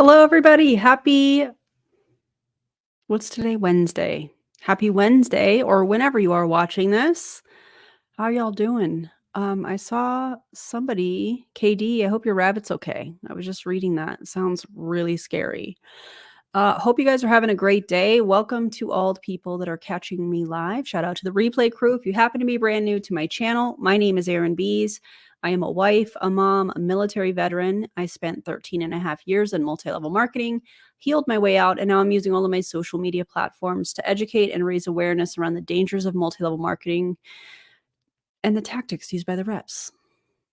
Hello, everybody. What's today? Wednesday. Happy Wednesday, or whenever you are watching this. How y'all doing? I saw somebody, KD, I hope your rabbit's okay. I was just reading that. It sounds really scary. Hope you guys are having a great day. Welcome to all the people that are catching me live. Shout out to the replay crew. If you happen to be brand new to my channel, my name is Erin Bees. I am a wife, a mom, a military veteran. I spent 13 and a half years in multi-level marketing, healed my way out, and now I'm using all of my social media platforms to educate and raise awareness around the dangers of multi-level marketing and the tactics used by the reps.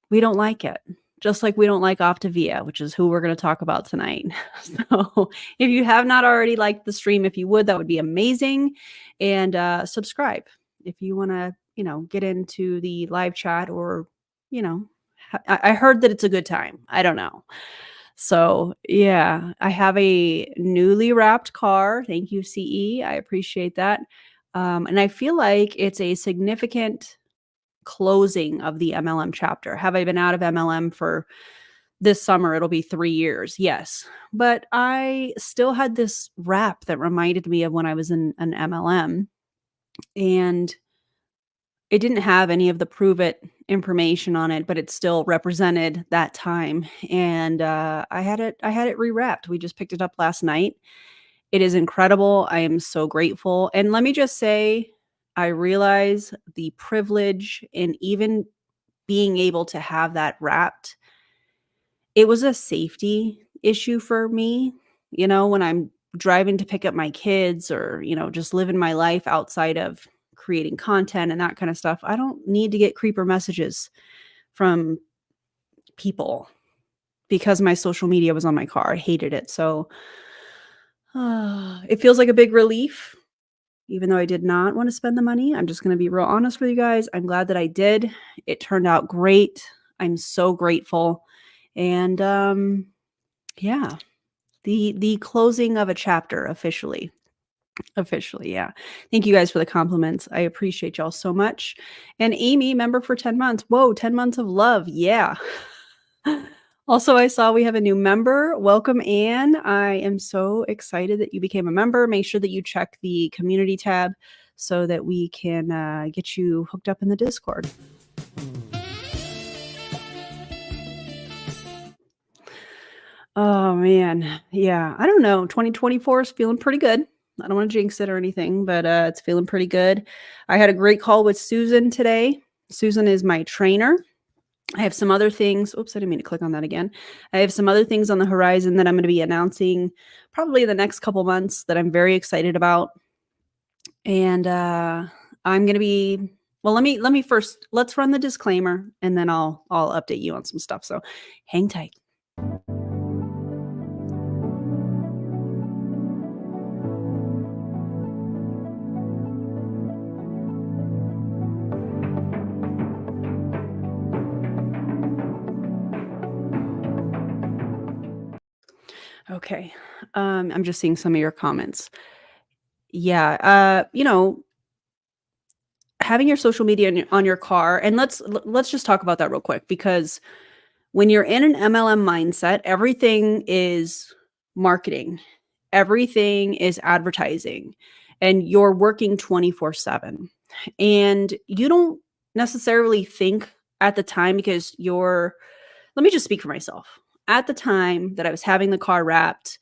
We don't like it. Just like we don't like Optavia, which is who we're going to talk about tonight. So if you have not already liked the stream, if you would, that would be amazing. And subscribe if you want to, get into the live chat or, you know, I heard that it's a good time. I don't know. So yeah, I have a newly wrapped car. Thank you, CE. I appreciate that. And I feel like it's a significant closing of the MLM chapter. Have I been out of MLM for this summer? It'll be 3 years. Yes. But I still had this wrap that reminded me of when I was in an MLM, and it didn't have any of the prove it information on it, but it still represented that time. And I had it rewrapped. We just picked it up last night. It is incredible. I am so grateful. And let me just say, I realize the privilege in even being able to have that wrapped. It was a safety issue for me, when I'm driving to pick up my kids or, just living my life outside of creating content and that kind of stuff. I don't need to get creeper messages from people because my social media was on my car. I hated it. So it feels like a big relief, even though I did not want to spend the money. I'm just going to be real honest with you guys. I'm glad that I did. It turned out great. I'm so grateful. And yeah, the closing of a chapter officially. Officially, yeah. Thank you guys for the compliments. I appreciate y'all so much. And Amy, member for 10 months. Whoa, 10 months of love. Yeah. Also, I saw we have a new member. Welcome, Anne. I am so excited that you became a member. Make sure that you check the community tab so that we can get you hooked up in the Discord. Oh, man. Yeah. I don't know. 2024 is feeling pretty good. I don't want to jinx it or anything, but it's feeling pretty good. I had a great call with Susan today. Susan is my trainer. I have some other things. Oops, I didn't mean to click on that again. I have some other things on the horizon that I'm going to be announcing probably in the next couple months that I'm very excited about. And I'm going to be, well, let me first, let's run the disclaimer and then I'll update you on some stuff. So hang tight. Okay. I'm just seeing some of your comments. Yeah. Having your social media on your car, and let's just talk about that real quick, because when you're in an MLM mindset, everything is marketing, everything is advertising, and you're working 24/7. And you don't necessarily think at the time, because let me just speak for myself. At the time that I was having the car wrapped,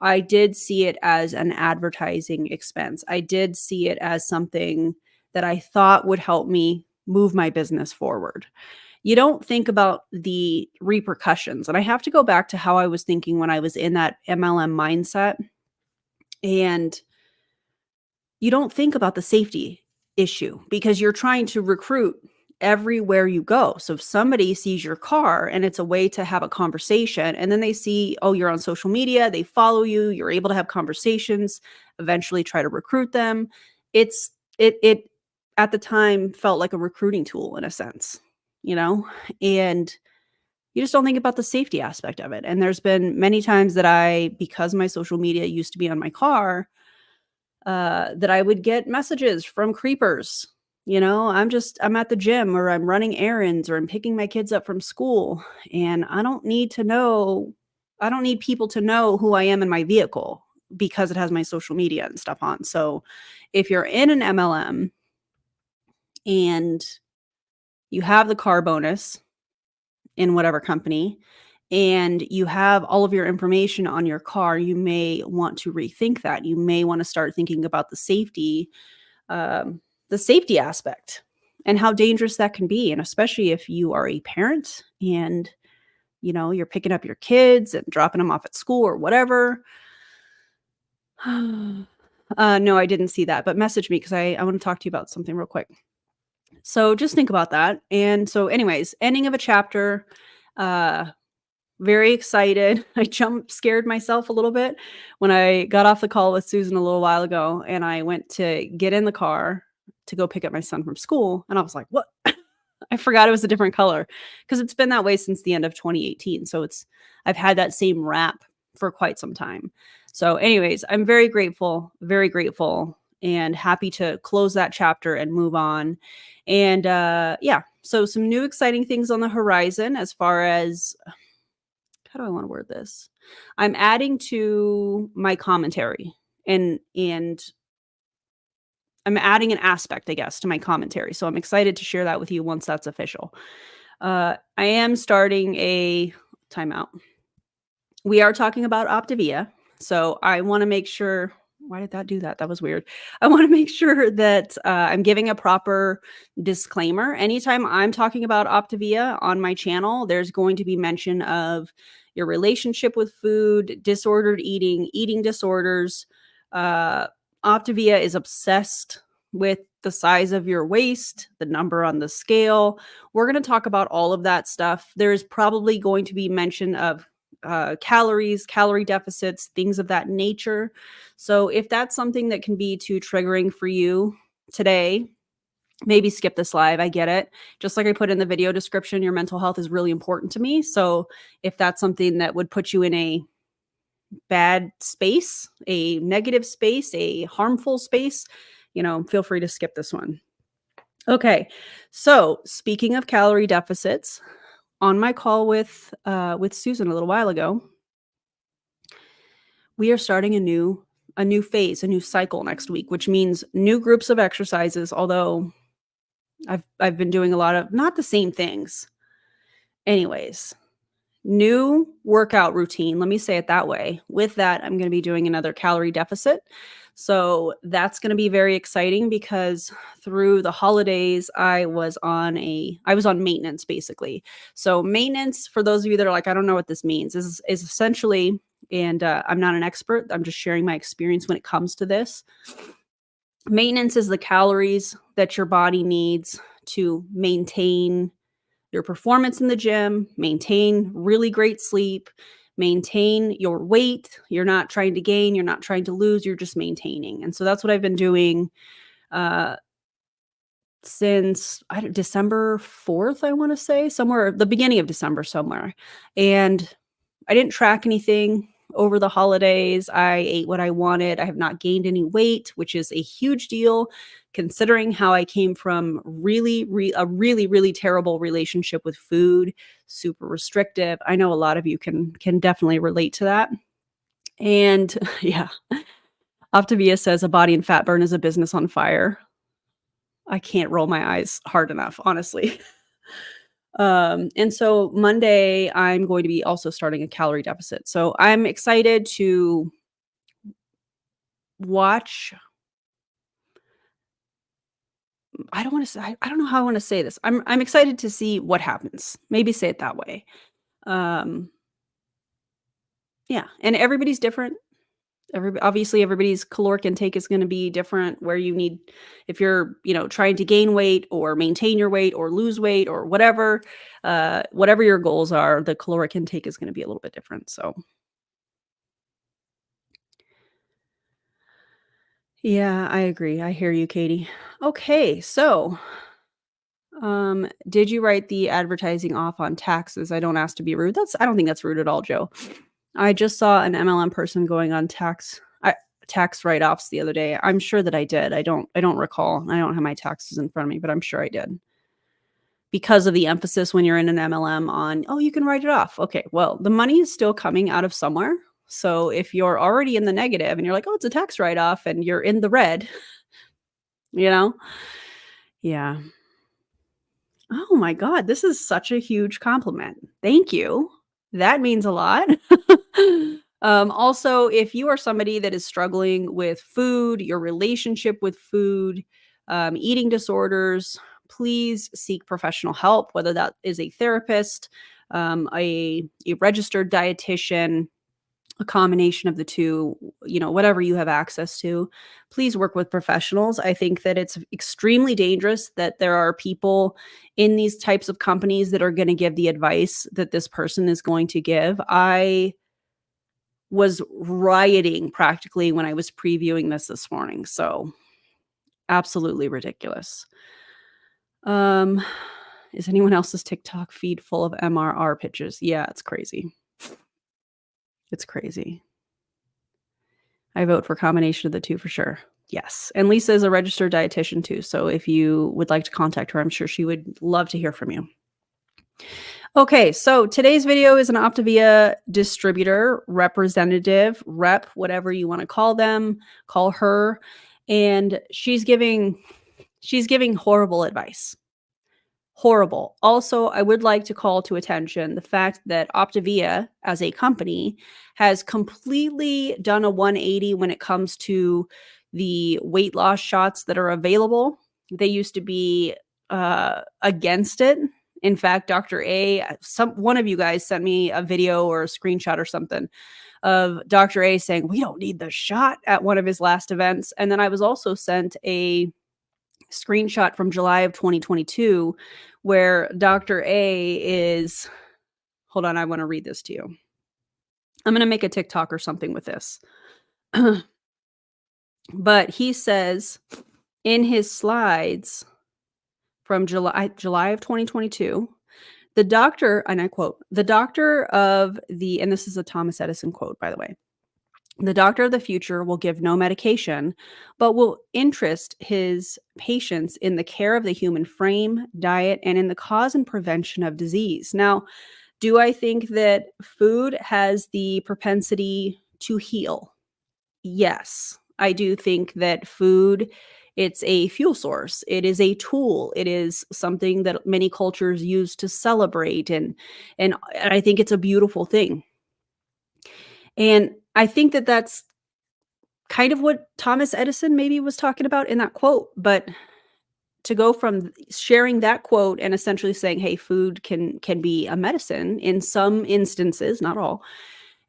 I did see it as an advertising expense. I did see it as something that I thought would help me move my business forward. You don't think about the repercussions. And I have to go back to how I was thinking when I was in that MLM mindset. And you don't think about the safety issue because you're trying to recruit everywhere you go. So if somebody sees your car and it's a way to have a conversation, and then they see, oh, you're on social media, they follow you, you're able to have conversations, eventually try to recruit them. It at the time felt like a recruiting tool in a sense, and you just don't think about the safety aspect of it. And there's been many times that because my social media used to be on my car, that I would get messages from creepers. I'm at the gym, or I'm running errands, or I'm picking my kids up from school, and I don't need to know I don't need people to know who I am in my vehicle because it has my social media and stuff on. So if you're in an MLM and you have the car bonus in whatever company and you have all of your information on your car, you may want to rethink that. You may want to start thinking about the safety aspect and how dangerous that can be. And especially if you are a parent and you're picking up your kids and dropping them off at school or whatever. No, I didn't see that, but message me because I want to talk to you about something real quick. So just think about that. And so, anyways, ending of a chapter. Uh, Very excited. I jump scared myself a little bit when I got off the call with Susan a little while ago, and I went to get in the car to go pick up my son from school, and I was like, "What?" I forgot it was a different color because it's been that way since the end of 2018. So I've had that same wrap for quite some time. So anyways, I'm very grateful and happy to close that chapter and move on. And yeah, so some new exciting things on the horizon as far as how do I want to word this? I'm adding to my commentary and I'm adding an aspect, I guess, to my commentary. So I'm excited to share that with you once that's official. I am starting a timeout. We are talking about Optavia. So I want to make sure. Why did that do that? That was weird. I want to make sure that I'm giving a proper disclaimer. Anytime I'm talking about Optavia on my channel, there's going to be mention of your relationship with food, disordered eating, eating disorders. Uh, Optavia is obsessed with the size of your waist, the number on the scale. We're going to talk about all of that stuff. There's probably going to be mention of calories, calorie deficits, things of that nature. So if that's something that can be too triggering for you today, maybe skip this live. I get it. Just like I put in the video description, your mental health is really important to me. So if that's something that would put you in a bad space, a negative space, a harmful space, feel free to skip this one. Okay. So speaking of calorie deficits, on my call with Susan a little while ago, we are starting a new phase, a new cycle next week, which means new groups of exercises, although I've been doing a lot of not the same things. Anyways, new workout routine, let me say it that way. With that, I'm going to be doing another calorie deficit. So that's going to be very exciting because through the holidays, I was on maintenance basically. So maintenance, for those of you that are like, I don't know what this means, is essentially, and I'm not an expert, I'm just sharing my experience when it comes to this. Maintenance is the calories that your body needs to maintain your performance in the gym, maintain really great sleep, maintain your weight. You're not trying to gain, you're not trying to lose, you're just maintaining. And so that's what I've been doing since December 4th, I want to say, somewhere the beginning of December somewhere. And I didn't track anything over the holidays. I ate what I wanted. I have not gained any weight, which is a huge deal considering how I came from a really terrible relationship with food, super restrictive. I know a lot of you can definitely relate to that. And yeah, Optavia says a body and fat burn is a business on fire. I can't roll my eyes hard enough, honestly. And so Monday, I'm going to be also starting a calorie deficit. So I'm excited to watch. I don't want to say, I don't know how I want to say this. I'm excited to see what happens. Maybe say it that way. Um, yeah. And everybody's different. Obviously everybody's caloric intake is going to be different where you need, if you're, trying to gain weight or maintain your weight or lose weight or whatever, whatever your goals are, the caloric intake is going to be a little bit different. So yeah, I agree. I hear you, Katie. Okay. So, did you write the advertising off on taxes? I don't ask to be rude. I don't think that's rude at all, Joe. I just saw an MLM person going on tax write-offs the other day. I'm sure that I did. I don't recall. I don't have my taxes in front of me, but I'm sure I did. because of the emphasis when you're in an MLM on, oh, you can write it off. Okay, well, the money is still coming out of somewhere. So if you're already in the negative and you're like, oh, it's a tax write off and you're in the red, you know? Yeah. Oh my God, this is such a huge compliment. Thank you. That means a lot. Also, if you are somebody that is struggling with food, your relationship with food, eating disorders, please seek professional help, whether that is a therapist, a registered dietitian, a combination of the two, whatever you have access to. Please work with professionals. I think that it's extremely dangerous that there are people in these types of companies that are going to give the advice that this person is going to give. I was rioting practically when I was previewing this morning. So, absolutely ridiculous. Is anyone else's TikTok feed full of MRR pitches? Yeah, it's crazy. It's crazy. I vote for combination of the two for sure. Yes. And Lisa is a registered dietitian too. So if you would like to contact her, I'm sure she would love to hear from you. Okay, so today's video is an Optavia distributor, representative, rep, whatever you want to call them, call her. And she's giving horrible advice. Horrible. Also, I would like to call to attention the fact that Optavia as a company has completely done a 180 when it comes to the weight loss shots that are available. They used to be against it. In fact, Dr. A, one of you guys sent me a video or a screenshot or something of Dr. A saying, we don't need the shot at one of his last events. And then I was also sent a screenshot from July of 2022 where Dr. A is, hold on, I want to read this to you. I'm going to make a TikTok or something with this. But he says in his slides from July of 2022, the doctor, and I quote, the doctor of the, and this is a Thomas Edison quote, by the way, the doctor of the future will give no medication, but will interest his patients in the care of the human frame, diet, and in the cause and prevention of disease. Now, do I think that food has the propensity to heal? Yes. I do think that food, it's a fuel source. It is a tool. It is something that many cultures use to celebrate, and I think it's a beautiful thing. And I think that that's kind of what Thomas Edison maybe was talking about in that quote. But to go from sharing that quote and essentially saying, hey, food can be a medicine in some instances, not all,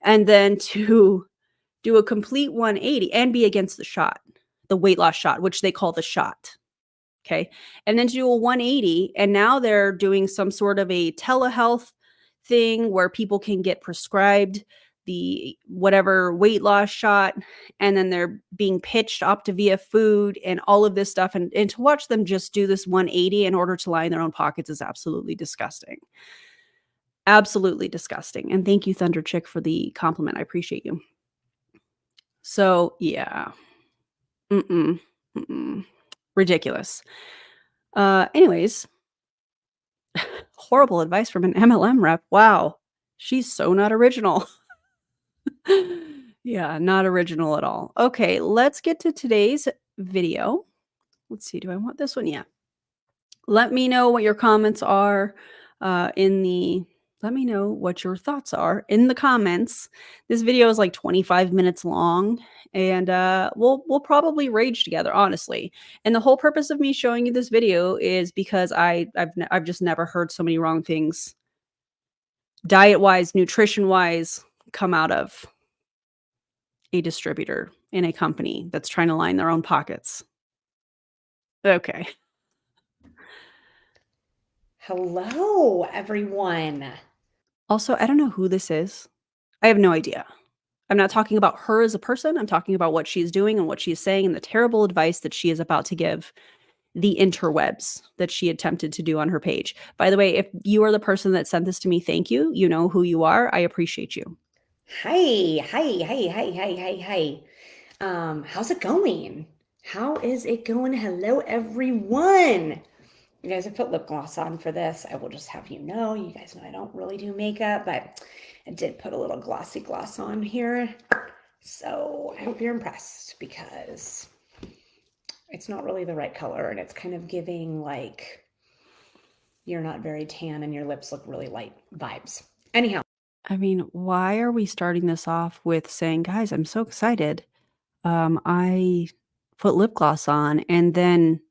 and then to do a complete 180 and be against the shot, the weight loss shot, which they call the shot. Okay. And then to do a 180, and now they're doing some sort of a telehealth thing where people can get prescribed the whatever weight loss shot, and then they're being pitched Optavia food and all of this stuff. And to watch them just do this 180 in order to line their own pockets is absolutely disgusting. Absolutely disgusting. And thank you, Thunder Chick, for the compliment. I appreciate you. So, yeah. Ridiculous. Anyways, horrible advice from an MLM rep. Wow. She's so not original. Yeah, not original at all. Okay, let's get to today's video. Let's see. Do I want this one? Yeah. Let me know what your comments are let me know what your thoughts are in the comments. This video is like 25 minutes long, and we'll probably rage together, honestly. And the whole purpose of me showing you this video is because I've just never heard so many wrong things, diet-wise, nutrition-wise, come out of a distributor in a company that's trying to line their own pockets. Okay. Hello, everyone. Also, I don't know who this is. I have no idea. I'm not talking about her as a person. I'm talking about what she's doing and what she's saying and the terrible advice that she is about to give the interwebs that she attempted to do on her page. By the way, if you are the person that sent this to me, thank you. You know who you are. I appreciate you. Hey, how's it going? How is it going? Hello, everyone. You guys have put lip gloss on for this. I will just have you know, you guys know I don't really do makeup, but I did put a little glossy gloss on here. So I hope you're impressed because it's not really the right color and it's kind of giving like you're not very tan and your lips look really light vibes. Anyhow, I mean, why are we starting this off with saying, "Guys, I'm so excited. I put lip gloss on," and then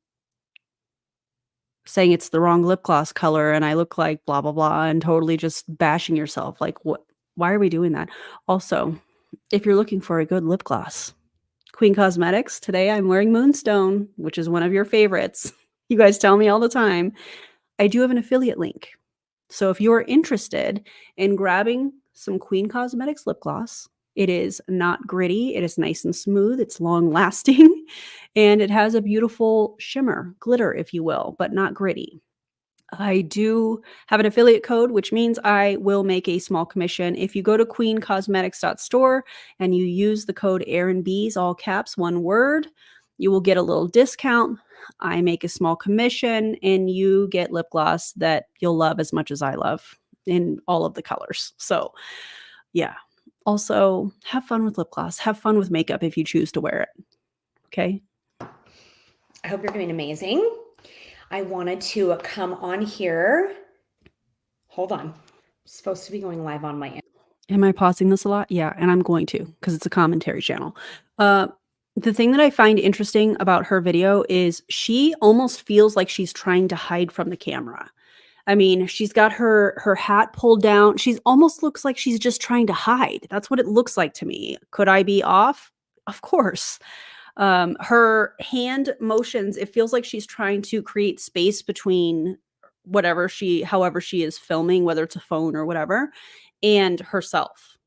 saying it's the wrong lip gloss color and I look like blah, blah, blah, and totally just bashing yourself. Like, what? Why are we doing that? Also, if you're looking for a good lip gloss, Queen Cosmetics, today I'm wearing Moonstone, which is one of your favorites. You guys tell me all the time. I do have an affiliate link. So if you're interested in grabbing some Queen Cosmetics lip gloss, it is not gritty. It is nice and smooth. It's long lasting and it has a beautiful shimmer, glitter, if you will, but not gritty. I do have an affiliate code, which means I will make a small commission. If you go to queencosmetics.store and you use the code AARONBs, all caps, one word, you will get a little discount. I make a small commission and you get lip gloss that you'll love as much as I love in all of the colors. So, yeah. Also, have fun with lip gloss. Have fun with makeup if you choose to wear it. Okay? I hope you're doing amazing. I wanted to come on here. Hold on. I'm supposed to be going live on my. Am I pausing this a lot? Yeah, and I'm going to because it's a commentary channel. The thing that I find interesting about her video is she almost feels like she's trying to hide from the camera. I mean, she's got her hat pulled down. She's almost looks like she's just trying to hide. That's what it looks like to me. Could I be off? Of course. Her hand motions, it feels like she's trying to create space between however she is filming, whether it's a phone or whatever, and herself.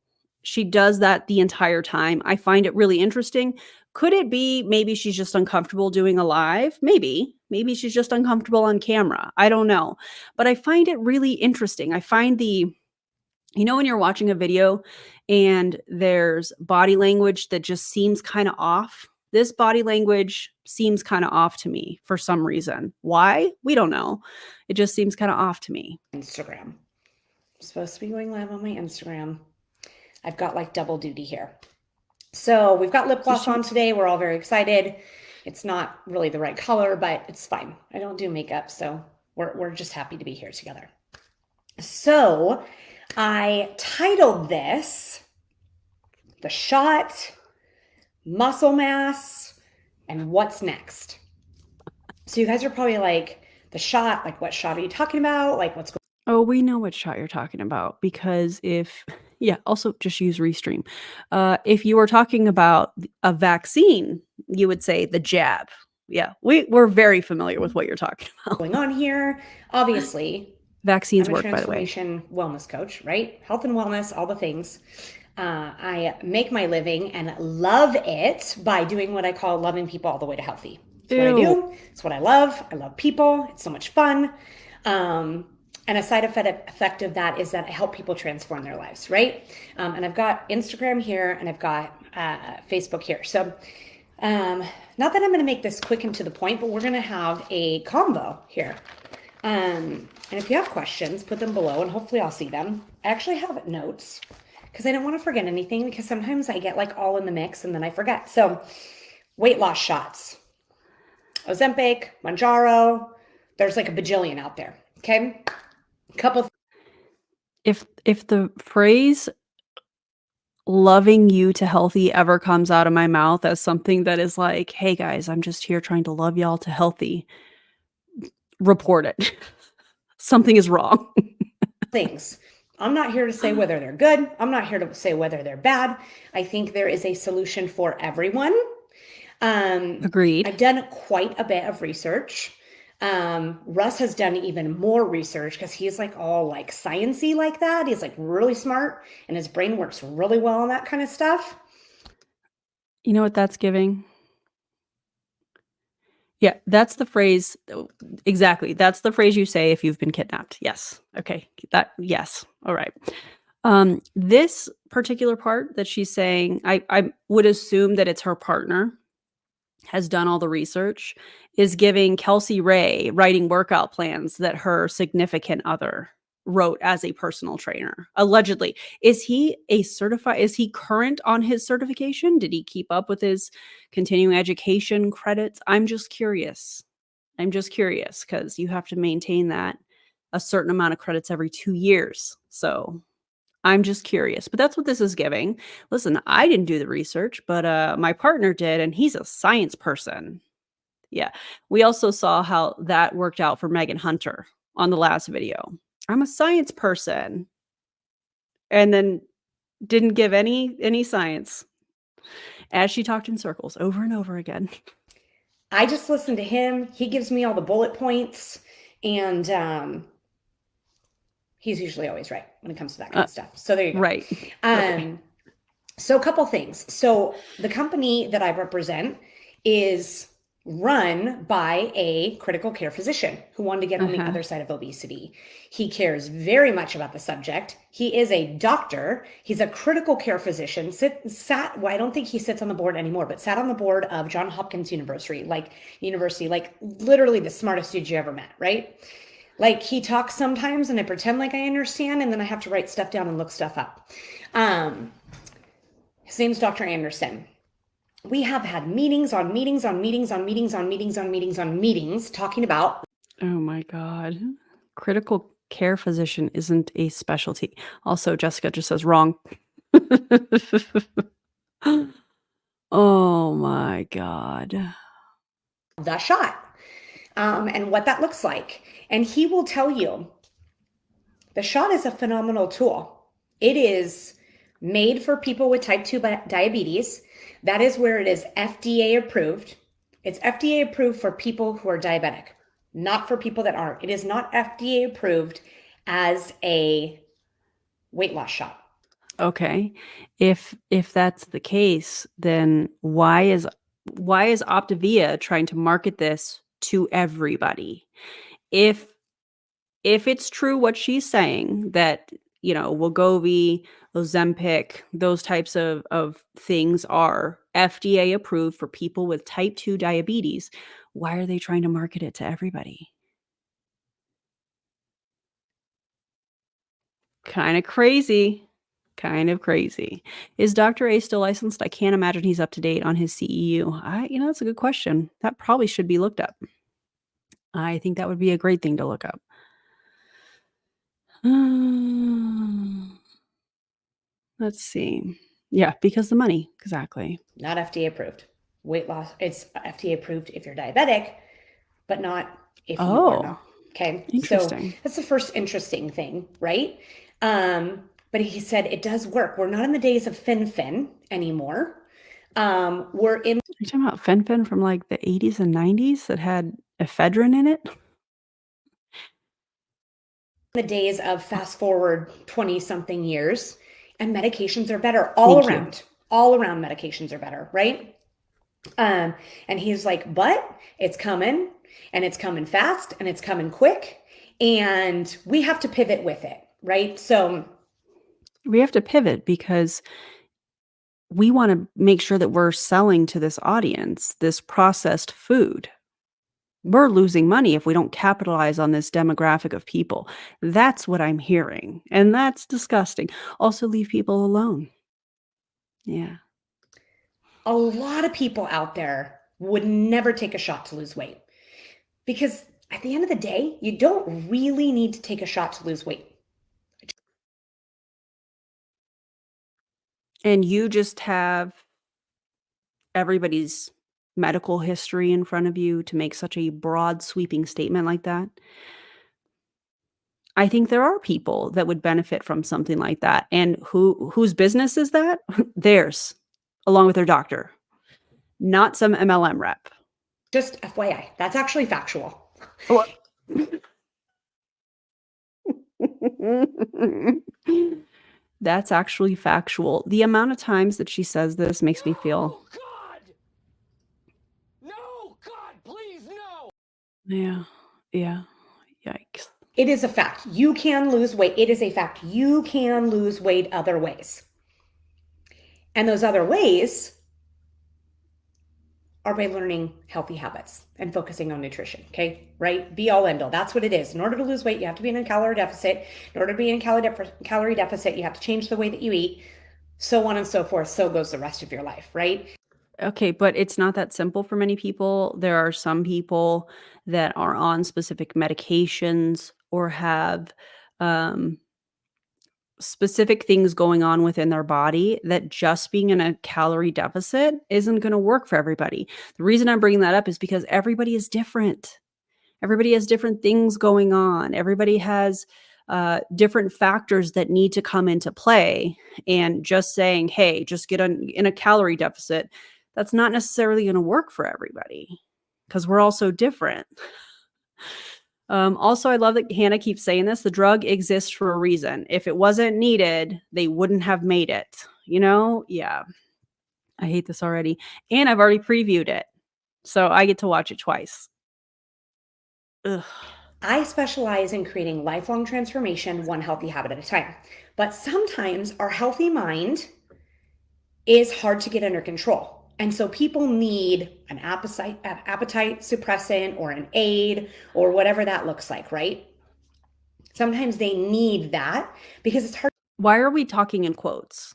She does that the entire time. I find it really interesting. Could it be maybe she's just uncomfortable doing a live? Maybe. Maybe she's just uncomfortable on camera. I don't know. But I find it really interesting. I find when you're watching a video and there's body language that just seems kind of off. This body language seems kind of off to me for some reason. Why? We don't know. It just seems kind of off to me. Instagram. I'm supposed to be going live on my Instagram. I've got like double duty here. So we've got lip gloss on today. We're all very excited. It's not really the right color, but it's fine. I don't do makeup, so we're just happy to be here together. So I titled this The Shot, Muscle Mass, and What's Next. So you guys are probably like, the shot, like what shot are you talking about? Like what's going on? Oh, we know what shot you're talking about because also just use Restream. If you were talking about a vaccine, you would say the jab. Yeah, we're very familiar with what you're talking about. Going on here? Obviously, Vaccines I'm a work, by the way. transformation wellness coach, right? Health and wellness, all the things. I make my living and love it by doing what I call loving people all the way to healthy. It's what I do. It's what I love. I love people. It's so much fun. And a side effect of that is that I help people transform their lives, right? And I've got Instagram here and I've got Facebook here. So not that I'm going to make this quick and to the point, but we're going to have a convo here. And if you have questions, put them below and hopefully I'll see them. I actually have notes because I don't want to forget anything because sometimes I get like all in the mix and then I forget. So weight loss shots, Ozempic, Mounjaro, there's like a bajillion out there. Okay. Couple. If the phrase loving you to healthy ever comes out of my mouth as something that is like, hey guys, I'm just here trying to love y'all to healthy, report it. Something is wrong. Things. I'm not here to say whether they're good. I'm not here to say whether they're bad. I think there is a solution for everyone. Agreed. I've done quite a bit of research. Russ has done even more research because he's like all like sciencey like that. He's like really smart and his brain works really well on that kind of stuff. You know what that's giving? Yeah, that's the phrase. Exactly. That's the phrase you say if you've been kidnapped. Yes. Okay. Yes. All right. This particular part that she's saying, I would assume that it's her partner. has done all the research, is giving Kelsey Ray writing workout plans that her significant other wrote as a personal trainer. Allegedly. Is he current on his certification? Did he keep up with his continuing education credits? I'm just curious because you have to maintain that a certain amount of credits every 2 years. So I'm just curious, but that's what this is giving. Listen, I didn't do the research, but my partner did, and he's a science person. Yeah. We also saw how that worked out for Megan Hunter on the last video. I'm a science person, and then didn't give any science as she talked in circles over and over again. I just listen to him. He gives me all the bullet points, and he's usually always right when it comes to that kind of stuff. So there you go. Right. Okay. So a couple things. So the company that I represent is run by a critical care physician who wanted to get on the other side of obesity. He cares very much about the subject. He is a doctor. He's a critical care physician. Well, I don't think he sits on the board anymore, but sat on the board of Johns Hopkins University, like literally the smartest dude you ever met, right? Like he talks sometimes and I pretend like I understand, and then I have to write stuff down and look stuff up. His name's Dr. Anderson. We have had meetings on meetings on meetings on meetings on meetings on meetings on meetings talking about. Oh my God. Critical care physician isn't a specialty. Also, Jessica just says wrong. Oh my God. The shot and what that looks like. And he will tell you the shot is a phenomenal tool. It is made for people with type 2 diabetes. That is where it is FDA approved. It's FDA approved for people who are diabetic, not for people that aren't. It is not FDA approved as a weight loss shot. Okay. If that's the case, then why is Optavia trying to market this to everybody? If it's true what she's saying, that, Wegovy, Ozempic, those types of things are FDA approved for people with type 2 diabetes, why are they trying to market it to everybody? Kind of crazy. Is Dr. A still licensed? I can't imagine he's up to date on his CEU. That's a good question. That probably should be looked up. I think that would be a great thing to look up. Let's see. Yeah, because the money. Exactly. Not FDA approved. Weight loss, it's FDA approved if you're diabetic, but not if you are not. Okay. Interesting. So that's the first interesting thing, right? But he said it does work. We're not in the days of fen anymore. We're in. Are you talking about fen from like the 80s and 90s that had ephedrine in it? The days of fast forward 20 something years, and medications are better all around. All around medications are better, right? And he's like, but it's coming, and it's coming fast, and it's coming quick, and we have to pivot with it, right? So we have to pivot because we want to make sure that we're selling to this audience this processed food. We're losing money if we don't capitalize on this demographic of people. That's what I'm hearing, and that's disgusting. Also, leave people alone. Yeah. A lot of people out there would never take a shot to lose weight, because at the end of the day, you don't really need to take a shot to lose weight. And you just have everybody's medical history in front of you to make such a broad, sweeping statement like that. I think there are people that would benefit from something like that. And whose business is that? Theirs, along with their doctor, not some MLM rep. Just FYI, that's actually factual. Oh. That's actually factual. The amount of times that she says this makes me feel. God! No, God, please, no! Yeah. Yikes. It is a fact. You can lose weight. It is a fact. You can lose weight other ways. And those other ways are by learning healthy habits and focusing on nutrition. Okay, right? Be all end all. That's what it is. In order to lose weight, you have to be in a calorie deficit. In order to be in a calorie deficit, you have to change the way that you eat, so on and so forth. So goes the rest of your life, right? Okay, but it's not that simple for many people. There are some people that are on specific medications or have um, specific things going on within their body that just being in a calorie deficit isn't going to work for everybody. The reason I'm bringing that up is because everybody is different. Everybody has different things going on. Everybody has different factors that need to come into play. And just saying, hey, just get in a calorie deficit, that's not necessarily going to work for everybody because we're all so different. Also, I love that Hannah keeps saying this. The drug exists for a reason. If it wasn't needed, they wouldn't have made it. Yeah, I hate this already. And I've already previewed it. So I get to watch it twice. Ugh. I specialize in creating lifelong transformation, one healthy habit at a time. But sometimes our healthy mind is hard to get under control. And so people need an appetite suppressant or an aid or whatever that looks like, right? Sometimes they need that because it's hard. Why are we talking in quotes?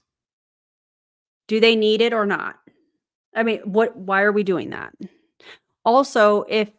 Do they need it or not? I mean, why are we doing that? Also, if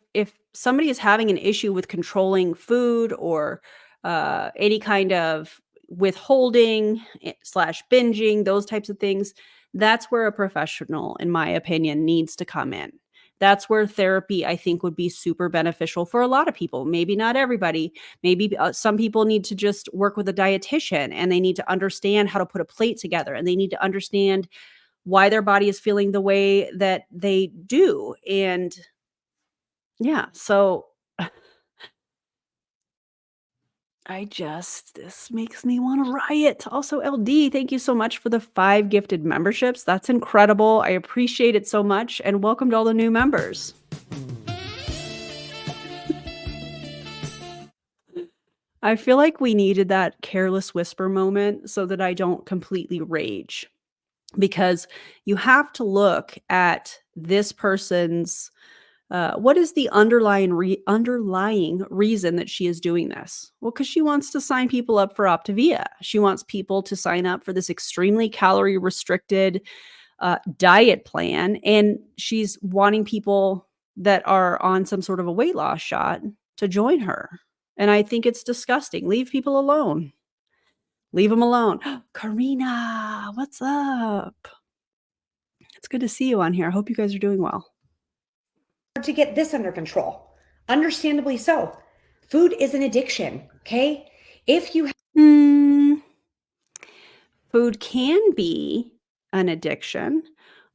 somebody is having an issue with controlling food or any kind of withholding slash binging, those types of things, that's where a professional, in my opinion, needs to come in. That's where therapy, I think, would be super beneficial for a lot of people. Maybe not everybody. Maybe some people need to just work with a dietitian and they need to understand how to put a plate together and they need to understand why their body is feeling the way that they do. And yeah, so this makes me want to riot. Also, LD, thank you so much for the 5 gifted memberships. That's incredible. I appreciate it so much. And welcome to all the new members. I feel like we needed that careless whisper moment so that I don't completely rage. Because you have to look at this person's what is the underlying reason that she is doing this? Well, because she wants to sign people up for Optavia. She wants people to sign up for this extremely calorie restricted diet plan, and she's wanting people that are on some sort of a weight loss shot to join her. And I think it's disgusting. Leave people alone. Leave them alone. Karina, what's up? It's good to see you on here. I hope you guys are doing well. To get this under control. Understandably so. Food is an addiction, okay? If you Food can be an addiction,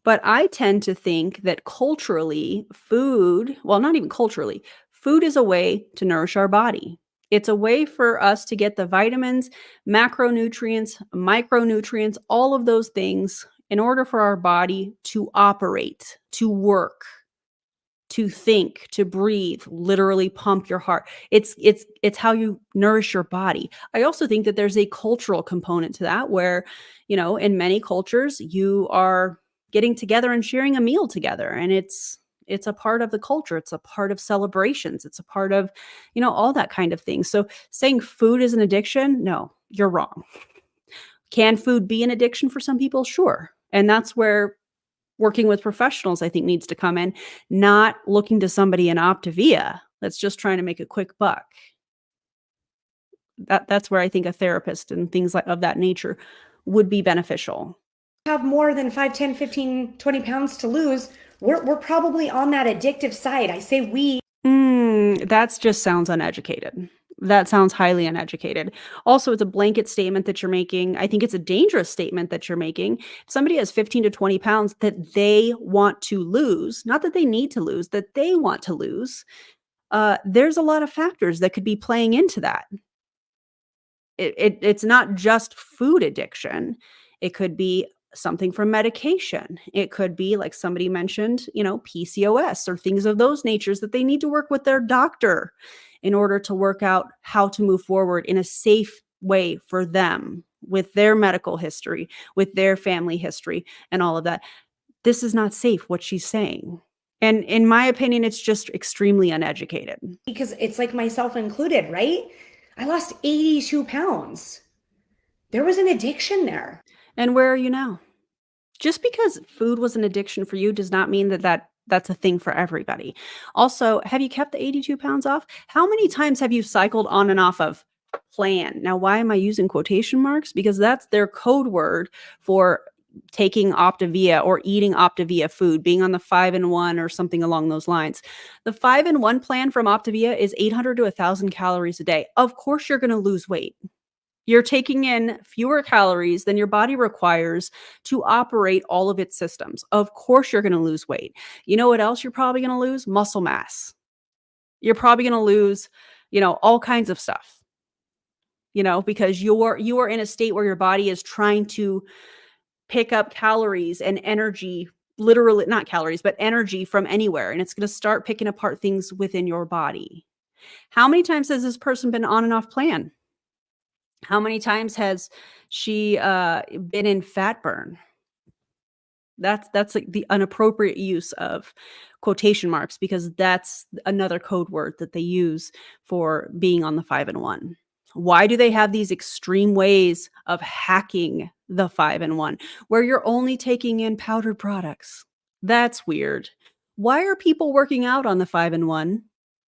but I tend to think that culturally, not even culturally, food is a way to nourish our body. It's a way for us to get the vitamins, macronutrients, micronutrients, all of those things in order for our body to operate, to work, to think, to breathe, literally pump your heart. It's how you nourish your body. I also think that there's a cultural component to that where, in many cultures you are getting together and sharing a meal together, and it's a part of the culture. It's a part of celebrations. It's a part of, all that kind of thing. So saying food is an addiction, no, you're wrong. Can food be an addiction for some people? Sure. And that's where working with professionals, I think, needs to come in, not looking to somebody in Optavia that's just trying to make a quick buck. That's where I think a therapist and things of that nature would be beneficial. have more than 5, 10, 15, 20 pounds to lose, we're probably on that addictive side. I say we. That just sounds uneducated. That sounds highly uneducated. Also, it's a blanket statement that you're making. I think it's a dangerous statement that you're making. If somebody has 15 to 20 pounds that they want to lose, not that they need to lose, that they want to lose, there's a lot of factors that could be playing into that. It's not just food addiction. It could be something from medication. It could be, like somebody mentioned, PCOS or things of those natures that they need to work with their doctor in order to work out how to move forward in a safe way for them with their medical history, with their family history and all of that. This is not safe, what she's saying. And in my opinion, it's just extremely uneducated. Because it's like myself included, right? I lost 82 pounds. There was an addiction there. And where are you now? Just because food was an addiction for you does not mean that's a thing for everybody. Also, have you kept the 82 pounds off? How many times have you cycled on and off of plan? Now, why am I using quotation marks? Because that's their code word for taking Optavia or eating Optavia food, being on the 5-in-1 or something along those lines. The 5-in-1 plan from Optavia is 800 to 1,000 calories a day. Of course, you're going to lose weight. You're taking in fewer calories than your body requires to operate all of its systems. Of course, you're going to lose weight. You know what else you're probably going to lose? Muscle mass. You're probably going to lose, all kinds of stuff, because you are in a state where your body is trying to pick up calories and energy, literally not calories, but energy from anywhere. And it's going to start picking apart things within your body. How many times has this person been on and off plan? How many times has she been in fat burn? That's like the inappropriate use of quotation marks, because that's another code word that they use for being on the 5-in-1. Why do they have these extreme ways of hacking the 5-in-1 where you're only taking in powdered products? That's weird. Why are people working out on the 5-in-1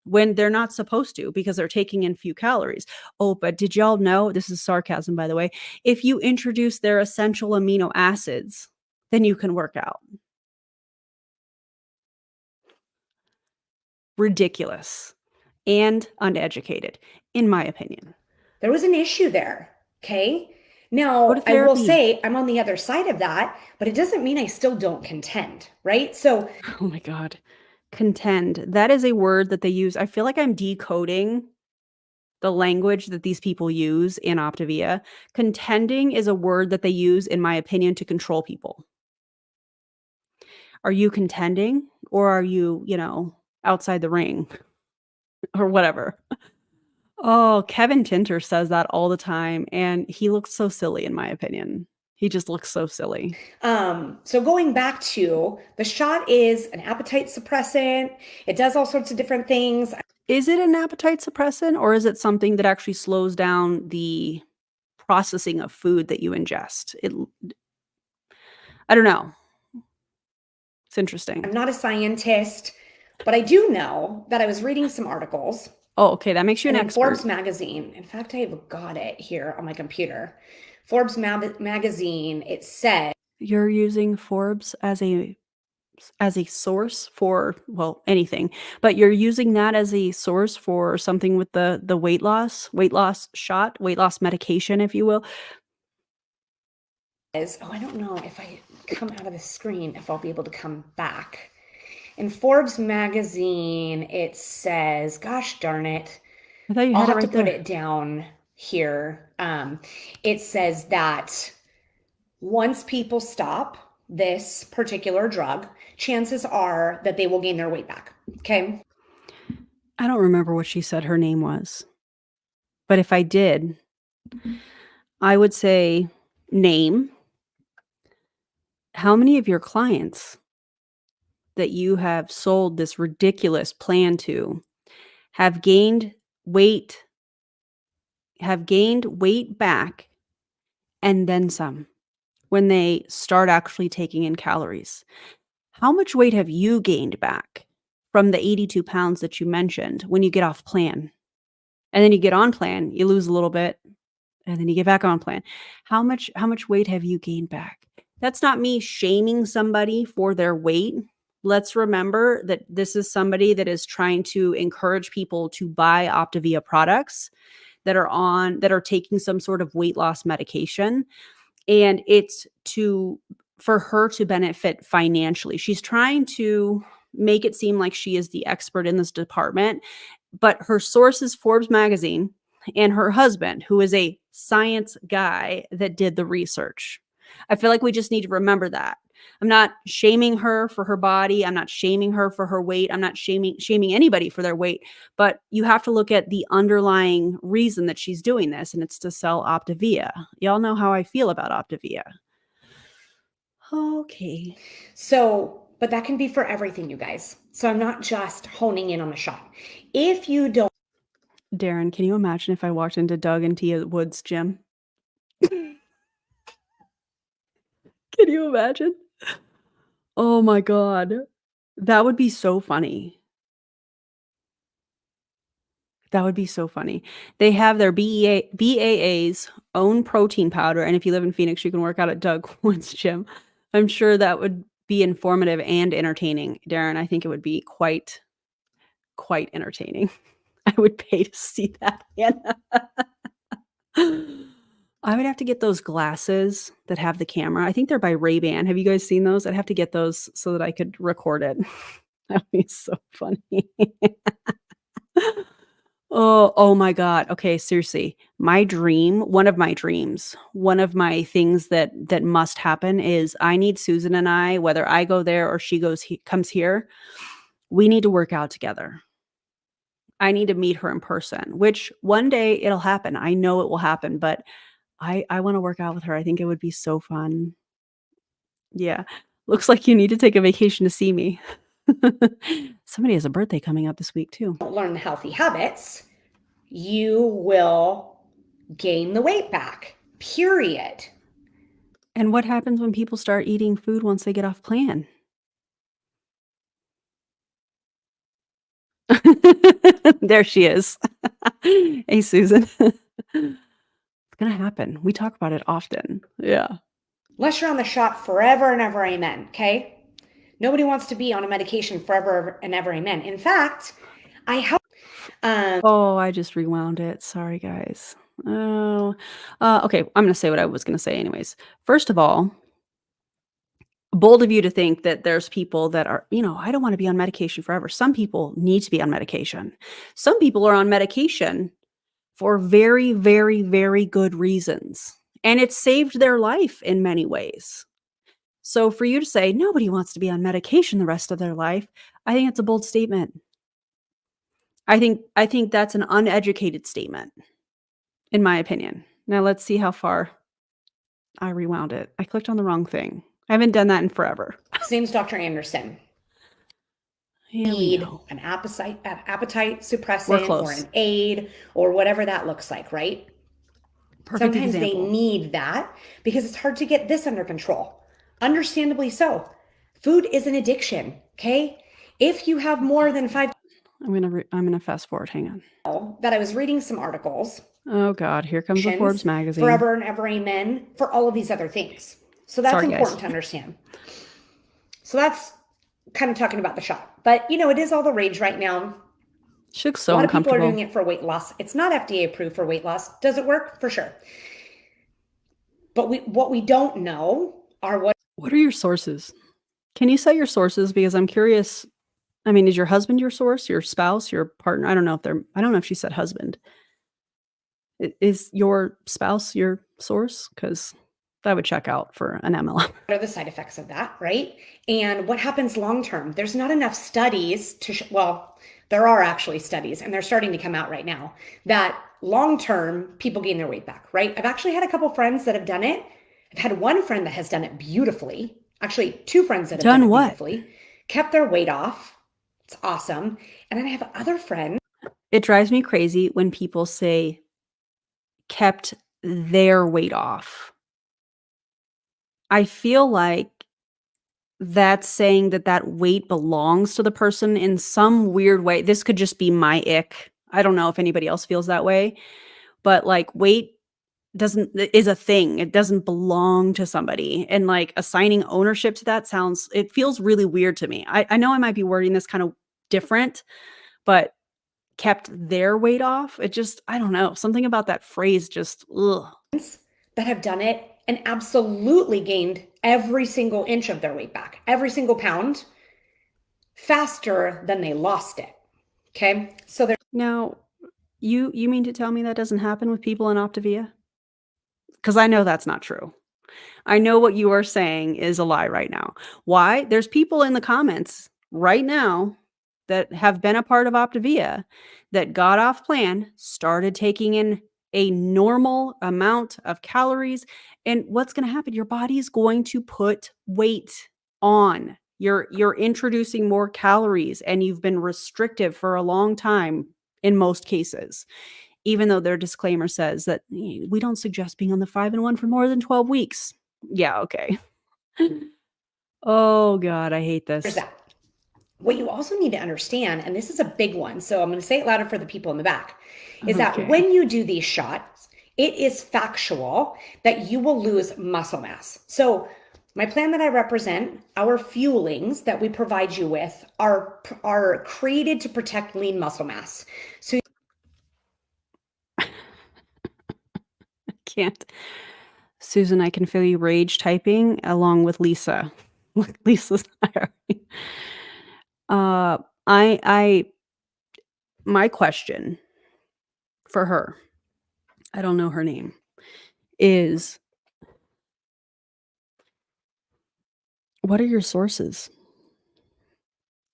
when they're not supposed to, because they're taking in few calories? Oh, but did y'all know, this is sarcasm, by the way, if you introduce their essential amino acids, then you can work out. Ridiculous and uneducated, in my opinion. There was an issue there. Okay. Go Now, to I will therapy. say I'm on the other side of that, but it doesn't mean I still don't contend, right? So, Oh my God. Contend. That is a word that they use. I feel like I'm decoding the language that these people use in Optavia. Contending is a word that they use, in my opinion, to control people. Are you contending, or are you, outside the ring or whatever? Oh, Kevin Tinter says that all the time, and he looks so silly, in my opinion. He just looks so silly. so going back to the shot is an appetite suppressant. It does all sorts of different things. Is it an appetite suppressant, or is it something that actually slows down the processing of food that you ingest? I don't know. It's interesting. I'm not a scientist, but I do know that I was reading some articles. Oh, okay, that makes you an And in expert. Forbes magazine, in fact, I've got it here on my computer. Forbes magazine, it said You're using Forbes as a source for, well, anything, but you're using that as a source for something with the weight loss shot, weight loss medication, if you will. I don't know if I come out of the screen, if I'll be able to come back. In Forbes magazine, it says, gosh darn it, I thought you I'll had it have to right put there. it down here. It says that once people stop this particular drug, chances are that they will gain their weight back. Okay. I don't remember what she said her name was, but if I did, I would say, name how many of your clients that you have sold this ridiculous plan to have gained weight back and then some when they start actually taking in calories. How much weight have you gained back from the 82 pounds that you mentioned when you get off plan? And then you get on plan, you lose a little bit, and then you get back on plan. How much weight have you gained back? That's not me shaming somebody for their weight. Let's remember that this is somebody that is trying to encourage people to buy Optavia products that are taking some sort of weight loss medication, and it's for her to benefit financially. She's trying to make it seem like she is the expert in this department, but her source is Forbes magazine and her husband, who is a science guy that did the research. I feel like we just need to remember that. I'm not shaming her for her body. I'm not shaming her for her weight. I'm not shaming anybody for their weight, but you have to look at the underlying reason that she's doing this, and it's to sell Optavia. Y'all know how I feel about Optavia. Okay. So but that can be for everything, you guys. So I'm not just honing in on the shot. If you don't Darren, can you imagine if I walked into Doug and Tia Wood's gym? Can you imagine? Oh my god. That would be so funny. That would be so funny. They have their BAA's own protein powder, and if you live in Phoenix, you can work out at Doug Wood's gym. I'm sure that would be informative and entertaining. Darren, I think it would be quite entertaining. I would pay to see that, Hannah. I would have to get those glasses that have the camera. I think they're by Ray-Ban. Have you guys seen those? I'd have to get those so that I could record it. That would be so funny. Oh my god. Okay, seriously. My dream, one of my dreams, one of my things that must happen is I need Susan and I, whether I go there or she comes here, we need to work out together. I need to meet her in person, which one day it'll happen. I know it will happen, but I wanna work out with her. I think it would be so fun. Yeah. Looks like you need to take a vacation to see me. Somebody has a birthday coming up this week too. learn the healthy habits, you will gain the weight back, period. And what happens when people start eating food once they get off plan? There she is. Hey, Susan. It's gonna happen. We talk about it often. Yeah. Unless you're on the shot forever and ever, amen. Okay? Nobody wants to be on a medication forever and ever, amen. In fact, I help. Oh, I just rewound it. Sorry, guys. Oh, okay. I'm gonna say what I was gonna say anyways. First of all, bold of you to think that there's people that are, I don't want to be on medication forever. Some people need to be on medication. Some people are on medication for very, very, very good reasons. And it saved their life in many ways. So for you to say nobody wants to be on medication the rest of their life, I think it's a bold statement. I think that's an uneducated statement, in my opinion. Now let's see how far I rewound it. I clicked on the wrong thing. I haven't done that in forever. His name's Dr. Anderson. Yeah, we Need know. an appetite We're suppressant or close. an aid or whatever that looks like, right? Perfect Sometimes example. they need that because it's hard to get this under control. Understandably so. Food is an addiction, okay? If you have more than 5 I'm gonna fast forward. Hang on. that I was reading some articles, Oh God, here comes the Forbes magazine. forever and ever, amen, for all of these other things. So that's Sorry, important guys. to understand. So that's kind of talking about the shot. But it is all the rage right now. She looks A so lot of people are uncomfortable. doing it for weight loss. It's not FDA approved for weight loss. Does it work? For sure. But what we don't know are What are your sources? Can you say your sources? Because I'm curious. I mean, is your husband your source, your spouse, your partner? I don't know if she said husband. Is your spouse your source? Because that would check out for an MLM. what are the side effects of that, right? And what happens long term? There's not enough studies to, well, there are actually studies, and they're starting to come out right now, that long term people gain their weight back, right? I've actually had a couple friends that have done it. I've had one friend that has done it beautifully. Actually, two friends that have done it beautifully, kept their weight off. It's awesome. And then I have other friends. It drives me crazy when people say kept their weight off. I feel like that's saying that weight belongs to the person in some weird way. This could just be my ick. I don't know if anybody else feels that way, but like weight is a thing. It doesn't belong to somebody. And like assigning ownership to that it feels really weird to me. I know I might be wording this kind of different, but kept their weight off. I don't know. Something about that phrase just, ugh. That have done it and absolutely gained every single inch of their weight back, every single pound, faster than they lost it. Okay. So Now, you mean to tell me that doesn't happen with people in Optavia? Because I know that's not true. I know what you are saying is a lie right now. Why? There's people in the comments right now that have been a part of Optavia that got off plan, started taking in a normal amount of calories, and what's going to happen? Your body is going to put weight on. You're introducing more calories, and you've been restrictive for a long time in most cases, even though their disclaimer says that we don't suggest being on the 5-in-1 for more than 12 weeks. Yeah, okay. Oh god, I hate There's this. that. What you also need to understand, and this is a big one, so I'm going to say it louder for the people in the back, is that Okay. when you do these shots, it is factual that you will lose muscle mass. So my plan that I represent, our fuelings that we provide you with are created to protect lean muscle mass. So Can't. Susan, I can feel you rage typing along with Lisa. Look, Lisa's uh I my question for her, I don't know her name, is what are your sources?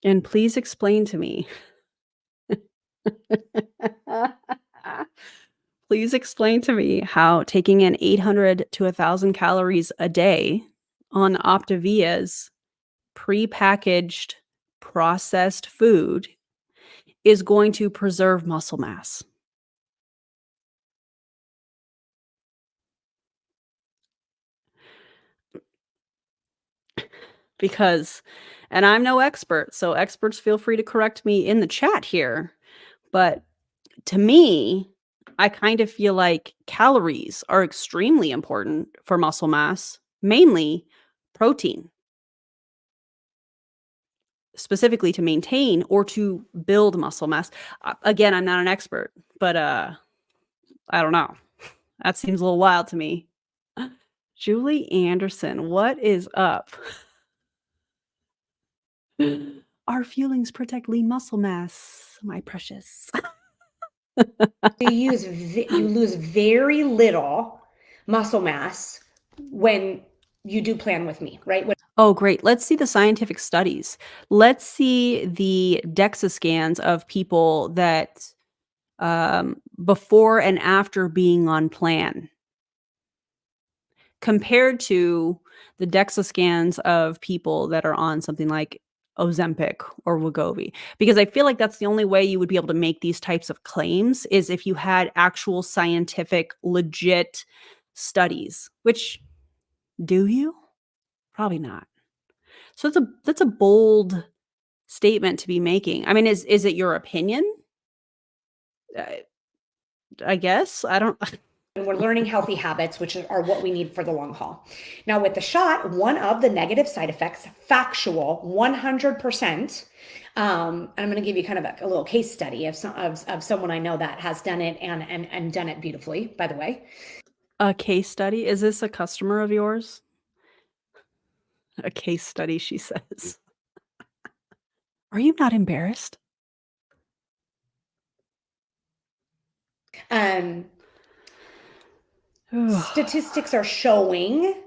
And please explain to me. Please explain to me how taking in 800 to 1,000 calories a day on Optavia's prepackaged processed food is going to preserve muscle mass. Because and I'm no expert, so experts feel free to correct me in the chat here, but to me, I kind of feel like calories are extremely important for muscle mass, mainly protein, specifically to maintain or to build muscle mass. Again, I'm not an expert, but I don't know. That seems a little wild to me. Julie Anderson, what is up? Our feelings protect lean muscle mass, my precious. you lose very little muscle mass when you do plan with me, right? Oh, great. Let's see the scientific studies. Let's see the DEXA scans of people that before and after being on plan compared to the DEXA scans of people that are on something like Ozempic or Wegovy. Because I feel like that's the only way you would be able to make these types of claims is if you had actual scientific, legit studies, which do you? Probably not. So that's a bold statement to be making. I mean, is it your opinion? Uh, I guess. I don't And we're learning healthy habits, which are what we need for the long haul. Now, with the shot, one of the negative side effects, factual, 100%. And I'm going to give you kind of a little case study of someone I know that has done it and done it beautifully, by the way. a case study. Is this a customer of yours? A case study, she says. Are you not embarrassed? Um, Ugh. Statistics are showing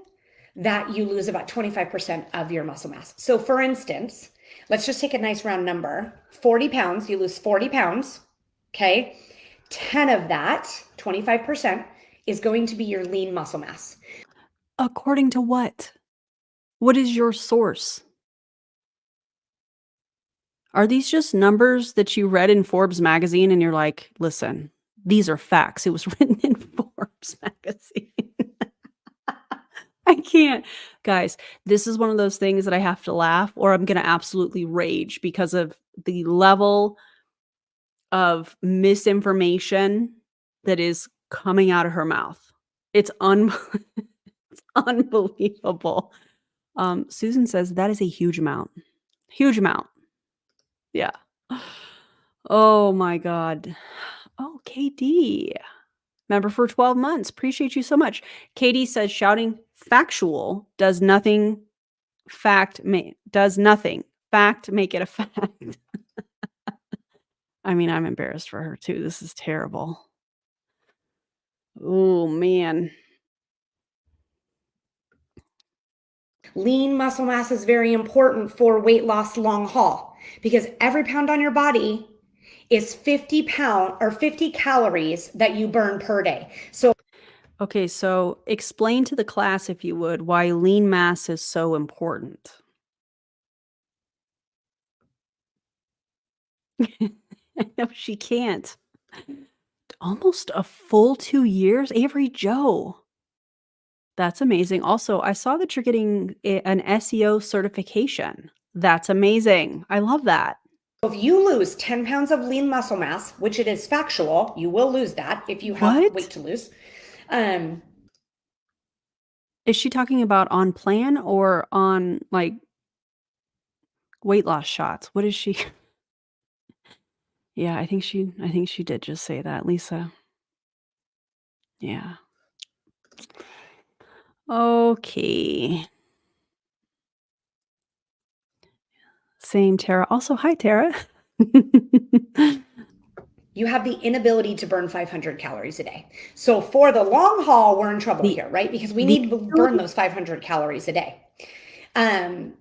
that you lose about 25% of your muscle mass. So, for instance, let's just take a nice round number 40 pounds, you lose 40 pounds. Okay. 10 of that, 25%, is going to be your lean muscle mass. According to what? What is your source? Are these just numbers that you read in Forbes magazine and you're like, listen, these are facts. It was written in Forbes magazine. I can't. Guys, this is one of those things that I have to laugh or I'm going to absolutely rage because of the level of misinformation that is coming out of her mouth. It's it's unbelievable. Susan says that is a huge amount. Huge amount. Yeah. Oh my god. Oh, KD. Member for 12 months. Appreciate you so much. Katie says shouting factual does nothing. Does nothing. Fact make it a fact. I mean, I'm embarrassed for her too. This is terrible. Oh man. Lean muscle mass is very important for weight loss long haul because every pound on your body is 50 calories that you burn per day. So Okay, so explain to the class, if you would, why lean mass is so important. No, she can't. Almost a full 2 years? Avery Joe. That's amazing. Also, I saw that you're getting an SEO certification. That's amazing. I love that. If you lose 10 pounds of lean muscle mass, which it is factual, you will lose that if you have weight What? to lose. Um, Is she talking about on plan or on, like, weight loss shots? What is she? Yeah, I think she did just say that, Lisa. Yeah. Okay. Same, Tara. Also, hi, Tara. you have the inability to burn 500 calories a day. So for the long haul, we're in trouble The here, right? Because we the need to burn those 500 calories a day. And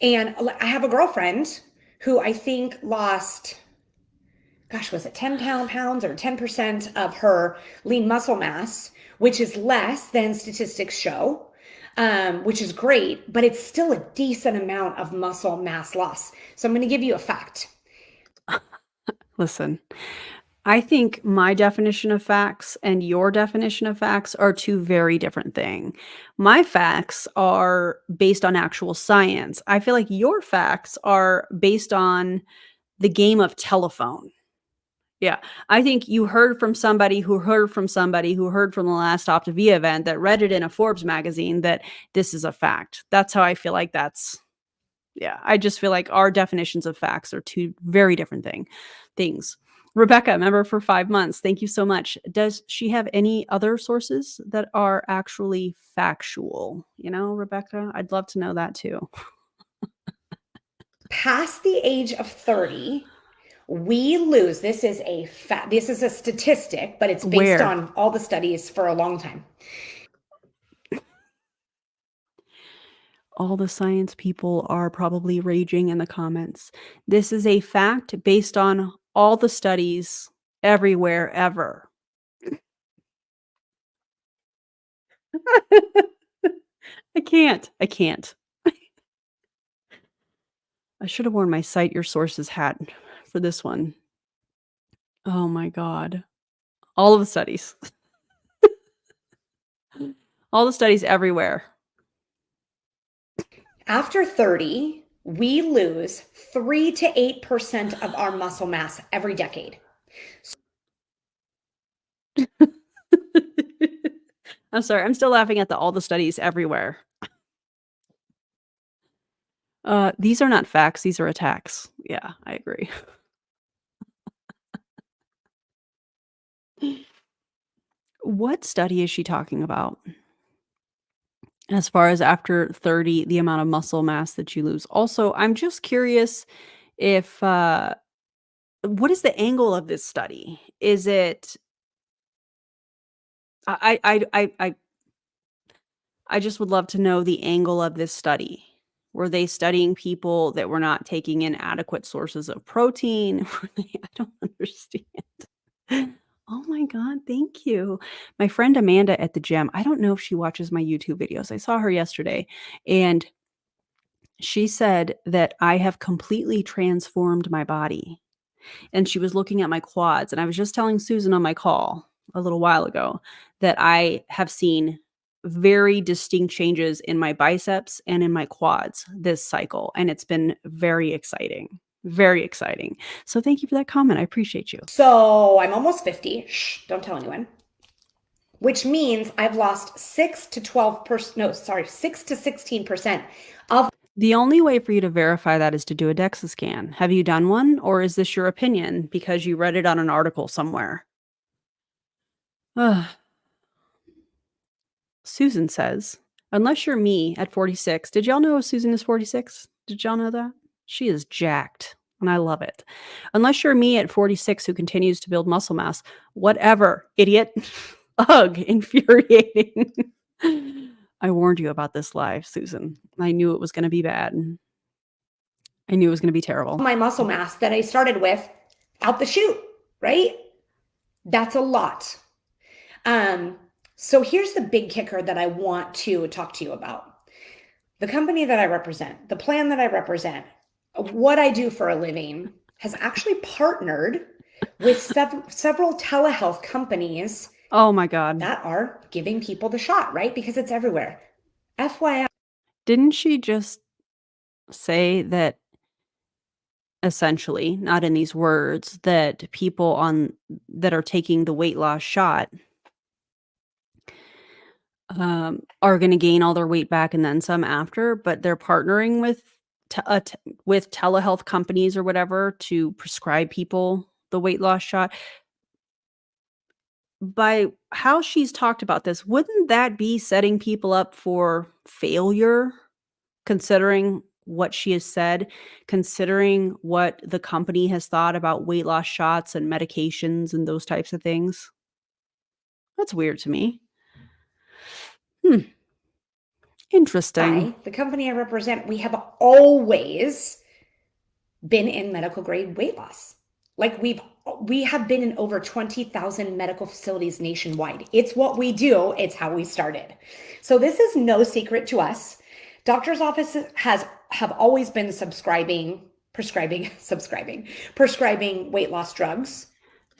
I have a girlfriend who I think lost, gosh, was it 10 pounds or 10% of her lean muscle mass, which is less than statistics show, which is great, but it's still a decent amount of muscle mass loss. So I'm going to give you a fact. Listen, I think my definition of facts and your definition of facts are 2 very different thing. My facts are based on actual science. I feel like your facts are based on the game of telephone. Yeah. I think you heard from somebody who heard from somebody who heard from the last Optavia event that read it in a Forbes magazine that this is a fact. That's how I feel like yeah, I just feel like our definitions of facts are 2 very different things. Rebecca, member for 5 months. Thank you so much. Does she have any other sources that are actually factual? Rebecca, I'd love to know that too. Past the age of 30, we lose. This is a statistic, but it's based Where? on all the studies for a long time. All the science people are probably raging in the comments. This is a fact based on all the studies everywhere ever. I can't. I can't. I should have worn my cite your sources hat for this one. Oh my god. All of the studies. All the studies everywhere. After 30, we lose 3 to 8% of our muscle mass every decade. I'm sorry, I'm still laughing at all the studies everywhere. These are not facts, these are attacks. Yeah, I agree. What study is she talking about? As far as after 30, the amount of muscle mass that you lose. Also, I'm just curious if, what is the angle of this study? Is it I just would love to know the angle of this study. Were they studying people that were not taking in adequate sources of protein? I don't understand. Oh my god, thank you. My friend Amanda at the gym, I don't know if she watches my YouTube videos. I saw her yesterday, and she said that I have completely transformed my body. And she was looking at my quads, and I was just telling Susan on my call a little while ago that I have seen very distinct changes in my biceps and in my quads this cycle, and it's been very exciting. Very exciting. So thank you for that comment. I appreciate you. So I'm almost 50. Shh, don't tell anyone. Which means I've lost 6 to 12%, no, sorry, 6 to 16% of. The only way for you to verify that is to do a DEXA scan. Have you done one, or is this your opinion because you read it on an article somewhere? Ugh. Susan says, "Unless you're me at 46." Did y'all know Susan is 46? Did y'all know that? She is jacked, and I love it. "Unless you're me at 46 who continues to build muscle mass." Whatever, idiot. Ugh, infuriating. I warned you about this live, Susan. I knew it was gonna be bad. I knew it was gonna be terrible. My muscle mass that I started with out the chute, right? That's a lot. So here's the big kicker that I want to talk to you about. The company that I represent, the plan that I represent, what I do for a living, has actually partnered with several telehealth companies Oh my God. that are giving people the shot, right? Because it's everywhere. FYI. Didn't she just say that essentially, not in these words, that people on that are taking the weight loss shot, are gonna gain all their weight back and then some after, but they're partnering with with telehealth companies or whatever to prescribe people the weight loss shot? By how she's talked about this, wouldn't that be setting people up for failure, considering what she has said, considering what the company has thought about weight loss shots and medications and those types of things? That's weird to me. Hmm, interesting. The company I represent, we have always been in medical grade weight loss. Like we have been in over 20,000 medical facilities nationwide. It's what we do, it's how we started. So this is no secret to us. Doctors' offices have always been prescribing weight loss drugs.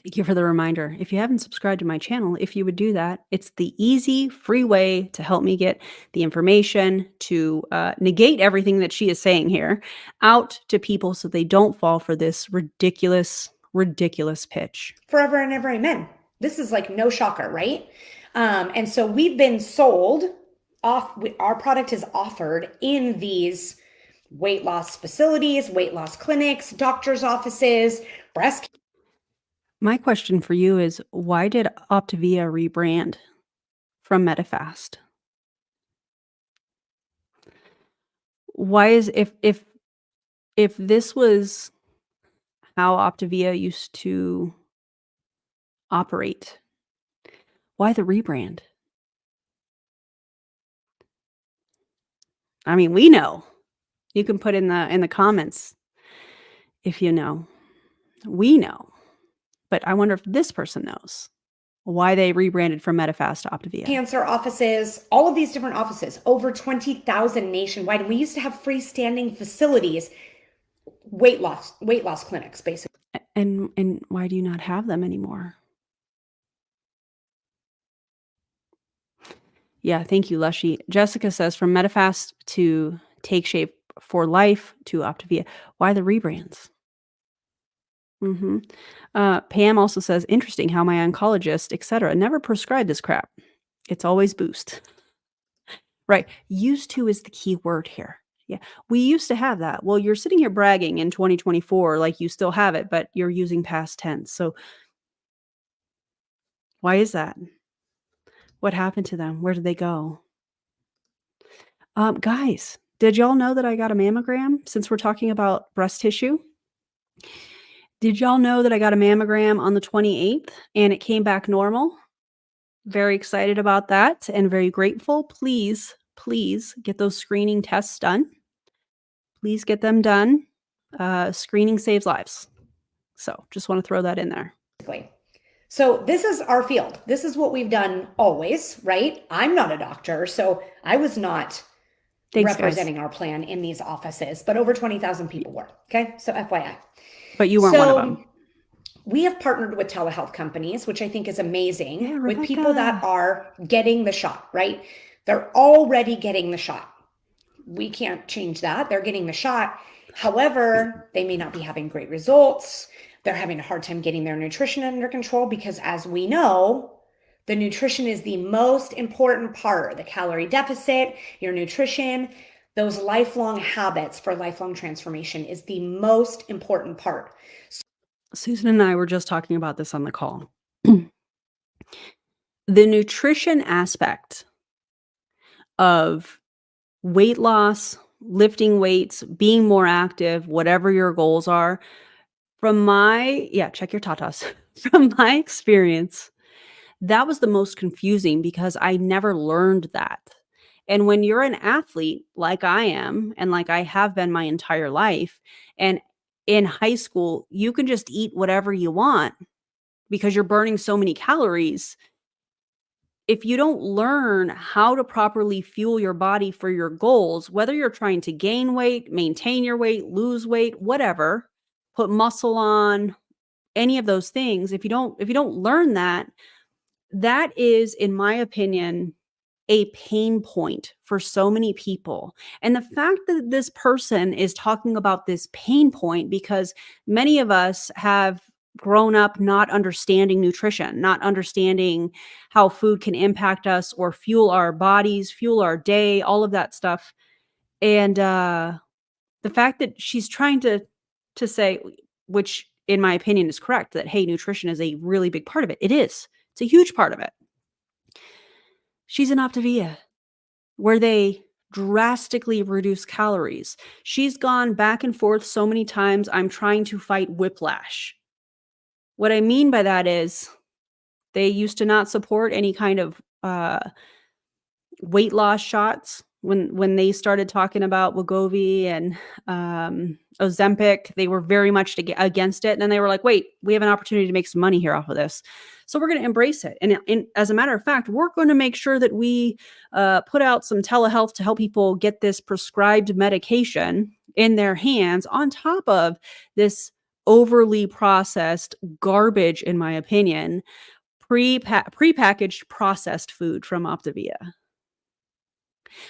Thank you for the reminder. If you haven't subscribed to my channel, if you would do that, it's the easy, free way to help me get the information to negate everything that she is saying here out to people so they don't fall for this ridiculous, ridiculous pitch. Forever and ever, amen. This is like no shocker, right? And so we've been sold off, our product is offered in these weight loss facilities, weight loss clinics, doctors' offices, breast. My question for you is, why did Optavia rebrand from Medifast? Why is if this was how Optavia used to operate, why the rebrand? I mean, we know. You can put in the comments if you know. We know. But I wonder if this person knows why they rebranded from Medifast to Optavia. Cancer offices, all of these different offices, over 20,000 nationwide. And we used to have freestanding facilities, weight loss clinics, basically. And why do you not have them anymore? Yeah, thank you, Lushy. Jessica says from Medifast to Take Shape for Life to Optavia. Why the rebrands? Pam also says, interesting how my oncologist, etc., never prescribed this crap. It's always boost. Right. Used to is the key word here. Yeah. We used to have that. Well, you're sitting here bragging in 2024 like you still have it, but you're using past tense. So why is that? What happened to them? Where did they go? Guys, did y'all know that I got a mammogram since we're talking about breast tissue? Did y'all know that I got a mammogram on the 28th and it came back normal? Very excited about that and very grateful. Please, please get those screening tests done. Please get them done. Screening saves lives. So just want to throw that in there. So this is our field. This is what we've done always, right? I'm not a doctor, so I was not representing our plan in these offices, but over 20,000 people were. Okay, so FYI. But you weren't one of them. We have partnered with telehealth companies, which I think is amazing, with people that are getting the shot, right? They're already getting the shot. We can't change that. They're getting the shot. However, they may not be having great results. They're having a hard time getting their nutrition under control because, as we know, the nutrition is the most important part. The calorie deficit, your nutrition, those lifelong habits for lifelong transformation is the most important part. Susan and I were just talking about this on the call. The nutrition aspect of weight loss, lifting weights, being more active, whatever your goals are, from my check your tatas. From my experience, that was the most confusing because I never learned that. And when you're an athlete like I am and like I have been my entire life, and in high school, you can just eat whatever you want because you're burning so many calories. If you don't learn how to properly fuel your body for your goals, whether you're trying to gain weight, maintain your weight, lose weight, whatever, put muscle on, any of those things. If you don't learn that, that is, in my opinion, a pain point for so many people. And the fact that this person is talking about this pain point because many of us have grown up not understanding nutrition, not understanding how food can impact us or fuel our bodies, fuel our day, all of that stuff. And the fact that she's trying to say, which in my opinion is correct, that hey, nutrition is a really big part of it. It is. It's a huge part of it. She's in Optavia, where they drastically reduce calories. She's gone back and forth so many times, I'm trying to fight whiplash. What I mean by that is they used to not support any kind of weight loss shots when they started talking about Wegovy and Ozempic. They were very much against it, and then they were like, wait, we have an opportunity to make some money here off of this, so we're going to embrace it. And as a matter of fact, we're going to make sure that we put out some telehealth to help people get this prescribed medication in their hands on top of this overly processed garbage, in my opinion, prepackaged processed food from Optavia.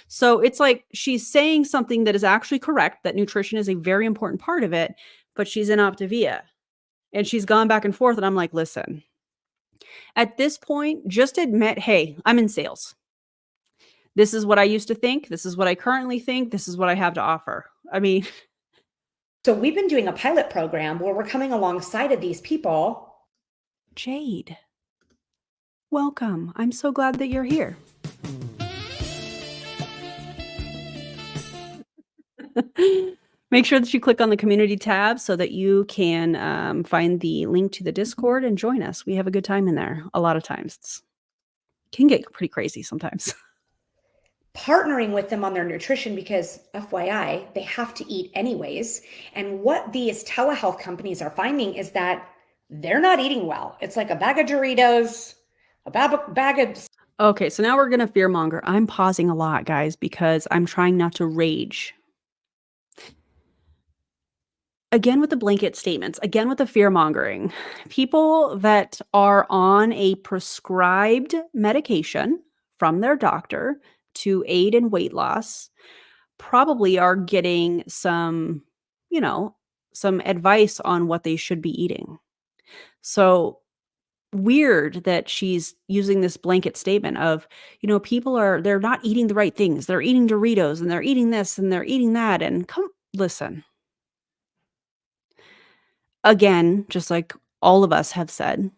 So it's like she's saying something that is actually correct, that nutrition is a very important part of it, but she's in Optavia and she's gone back and forth. And I'm like, listen, at this point, just admit, hey, I'm in sales. This is what I used to think. This is what I currently think. This is what I have to offer. I mean, So we've been doing a pilot program where we're coming alongside of these people. Jade, welcome. I'm so glad that you're here. Make sure that you click on the community tab so that you can find the link to the Discord and join us. We have a good time in there. A lot of times it can get pretty crazy sometimes. Partnering with them on their nutrition because FYI, they have to eat anyways. And what these telehealth companies are finding is that they're not eating well. It's like a bag of Doritos, a bag of... Okay, so now we're going to fearmonger. I'm pausing a lot, guys, because I'm trying not to rage. Again with the blanket statements, again with the fear-mongering. People that are on a prescribed medication from their doctor to aid in weight loss probably are getting some, some advice on what they should be eating. So weird that she's using this blanket statement of, people they're not eating the right things. They're eating Doritos and they're eating this and they're eating that. And listen. Again, just like all of us have said,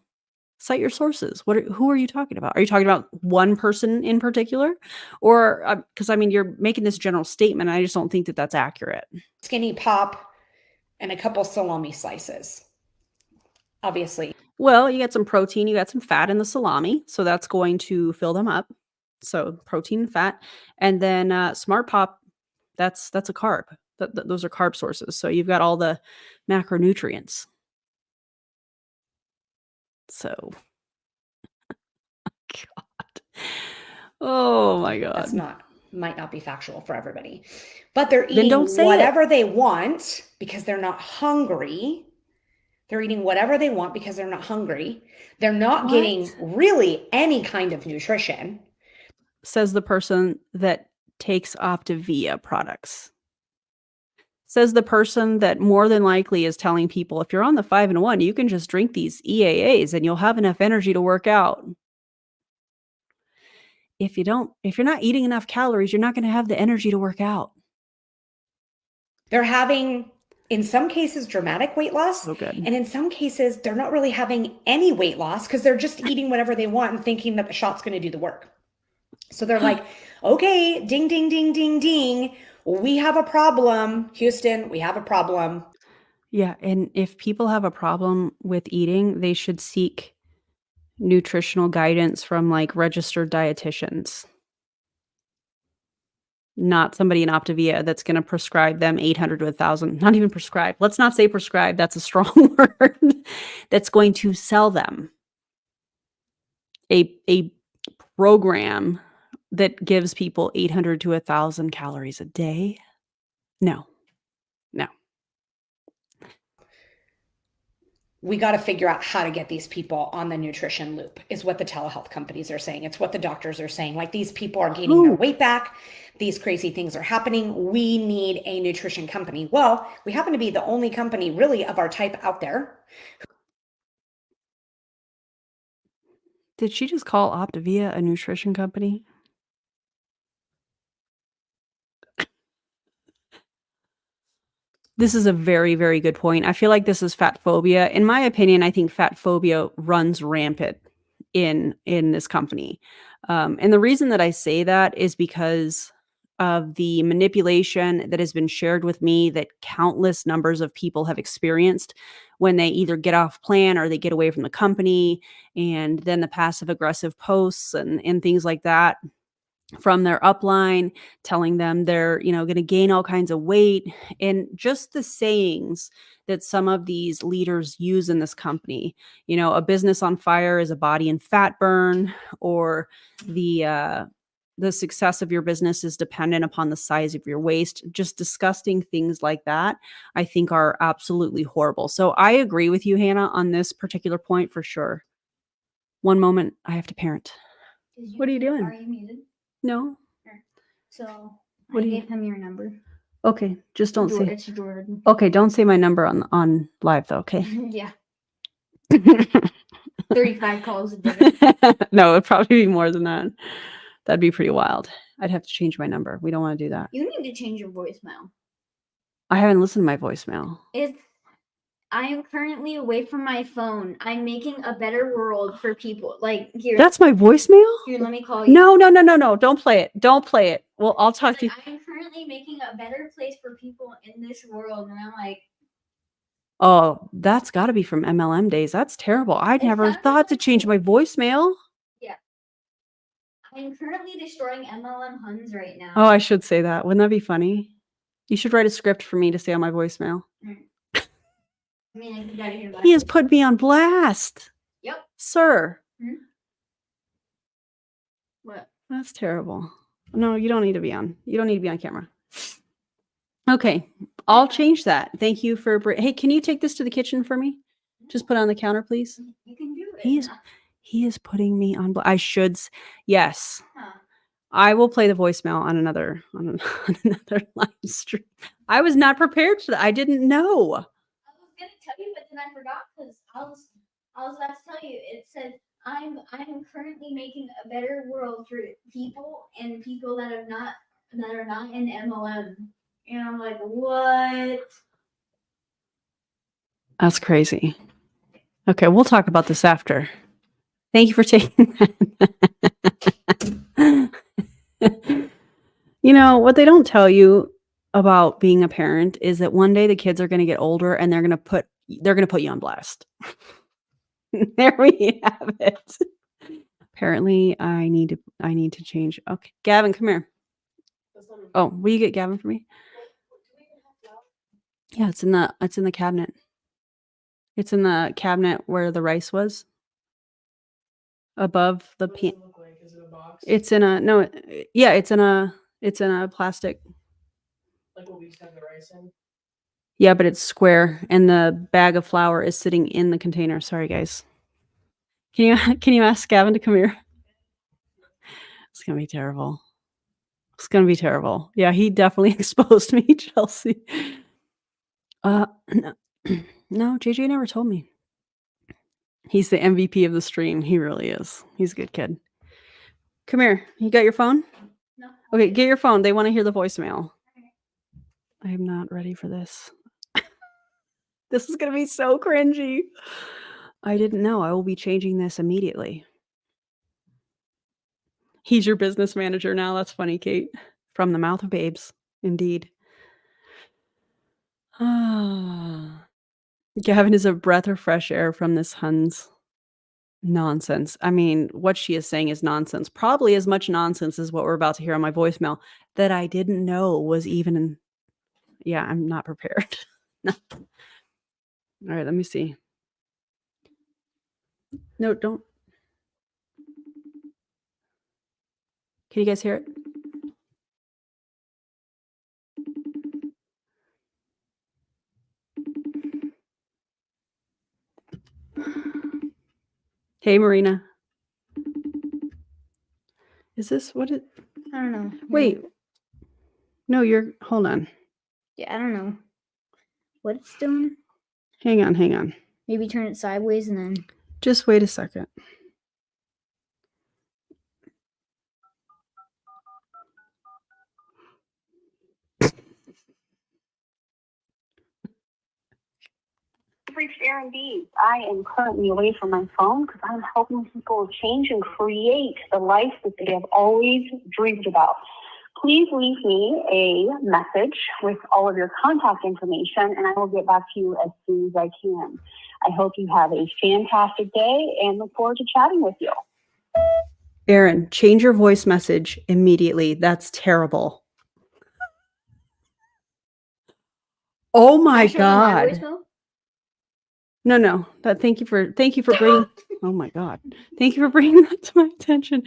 cite your sources. Who are you talking about? Are you talking about one person in particular? Or, because you're making this general statement. I just don't think that that's accurate. Skinny pop and a couple salami slices, obviously. Well, you got some protein, you got some fat in the salami, so that's going to fill them up. So protein and fat. And then Smart Pop, that's a carb. Those are carb sources. So you've got all the macronutrients. So, God. Oh my God. That's might not be factual for everybody. But they're eating whatever they want because they're not hungry. They're eating whatever they want because they're not hungry. They're not getting really any kind of nutrition. Says the person that takes Optavia products. Says the person that more than likely is telling people, if you're on the 5 and 1, you can just drink these EAAs and you'll have enough energy to work out. If you're not eating enough calories, you're not going to have the energy to work out. They're having, in some cases, dramatic weight loss. Oh, good. And in some cases, they're not really having any weight loss because they're just eating whatever they want and thinking that the shot's going to do the work. So they're like, okay, ding, ding, ding, ding, ding. We have a problem. Houston, we have a problem. Yeah. And if people have a problem with eating, they should seek nutritional guidance from registered dietitians. Not somebody in Optavia that's going to prescribe them 800 to 1,000. Not even prescribe. Let's not say prescribe. That's a strong word. That's going to sell them a program that gives people 800 to 1,000 calories a day. No. we got to figure out how to get these people on the nutrition loop, is what the telehealth companies are saying. It's what the doctors are saying. Like, these people are gaining their weight back. These crazy things are happening. We need a nutrition company. Well, we happen to be the only company really of our type out there. Did she just call Optavia a nutrition company? This is a very, very good point. I feel like this is fat phobia. In my opinion, I think fat phobia runs rampant in this company. And the reason that I say that is because of the manipulation that has been shared with me that countless numbers of people have experienced when they either get off plan or they get away from the company, and then the passive aggressive posts and things like that from their upline telling them they're, going to gain all kinds of weight, and just the sayings that some of these leaders use in this company. A business on fire is a body in fat burn, or the success of your business is dependent upon the size of your waist. Just disgusting things like that, I think, are absolutely horrible. So I agree with you, Hannah, on this particular point for sure. One moment, I have to parent. What are you doing? Are you muted? No. So What I do you- gave him your number. Okay, just don't say. It's Jordan. Okay, don't say my number on live though. Okay. Yeah, 35 calls a day. No, it'd probably be more than that. That'd be pretty wild. I'd have to change my number. We don't want to do that. You need to change your voicemail. I haven't listened to my voicemail. I am currently away from my phone. I'm making a better world for people. Like, here. That's my voicemail? Here, let me call you. No. Don't play it. Don't play it. Well, I'll talk to you. I'm currently making a better place for people in this world. And I'm like, Oh, that's got to be from MLM days. That's terrible. I'd never thought to change my voicemail. yeah. I'm currently destroying MLM Huns right now. Oh, I should say that. Wouldn't that be funny? You should write a script for me to say on my voicemail. I mean, I gotta hear that. He has put me on blast. Yep. Sir. What? That's terrible. No, you don't need to be on. You don't need to be on camera. Okay, I'll change that. Thank you for. Hey, can you take this to the kitchen for me? Just put it on the counter, please. You can do it. He is putting me on. I should. Yes. Huh. I will play the voicemail on another live stream. I was not prepared for that. I didn't know. I was gonna tell you, but then I forgot because I was about to tell you. It said I'm currently making a better world for people and people that are not in MLM. And I'm like, what? That's crazy. Okay, we'll talk about this after. Thank you for taking that. What they don't tell you about being a parent is that one day the kids are going to get older and they're going to put you on blast. There we have it. Apparently, I need to change. Okay, Gavin, come here. Oh, will you get Gavin for me? Yeah, it's in the cabinet. It's in the cabinet where the rice was. Above the pan. What does it look like? Is it a box? It's in a no. Yeah, it's in a plastic. Like what we used to have the rice in? Yeah, but it's square, and the bag of flour is sitting in the container. Sorry, guys. Can you ask Gavin to come here? It's gonna be terrible. It's gonna be terrible. Yeah, he definitely exposed me, Chelsea. No, JJ never told me. He's the MVP of the stream. He really is. He's a good kid. Come here. You got your phone? No. Okay, get your phone. They want to hear the voicemail. I am not ready for this. This is going to be so cringy. I didn't know. I will be changing this immediately. He's your business manager now. That's funny, Kate. From the mouth of babes. Indeed. Gavin is a breath of fresh air from this Huns nonsense. I mean, what she is saying is nonsense. Probably as much nonsense as what we're about to hear on my voicemail that I didn't know was even in. Yeah, I'm not prepared. No. All right, let me see. No, don't. Can you guys hear it? Hey, Marina. Is this what it? I don't know. Wait. No, hold on. Yeah, I don't know what it's doing. Hang on. Maybe turn it sideways and then. Just wait a second. Reached Aaron B. I am currently away from my phone because I'm helping people change and create the life that they have always dreamed about. Please leave me a message with all of your contact information, and I will get back to you as soon as I can. I hope you have a fantastic day and look forward to chatting with you. Aaron, change your voice message immediately. That's terrible. Oh my God. No. Thank you for bringing. Oh my God. Thank you for bringing that to my attention.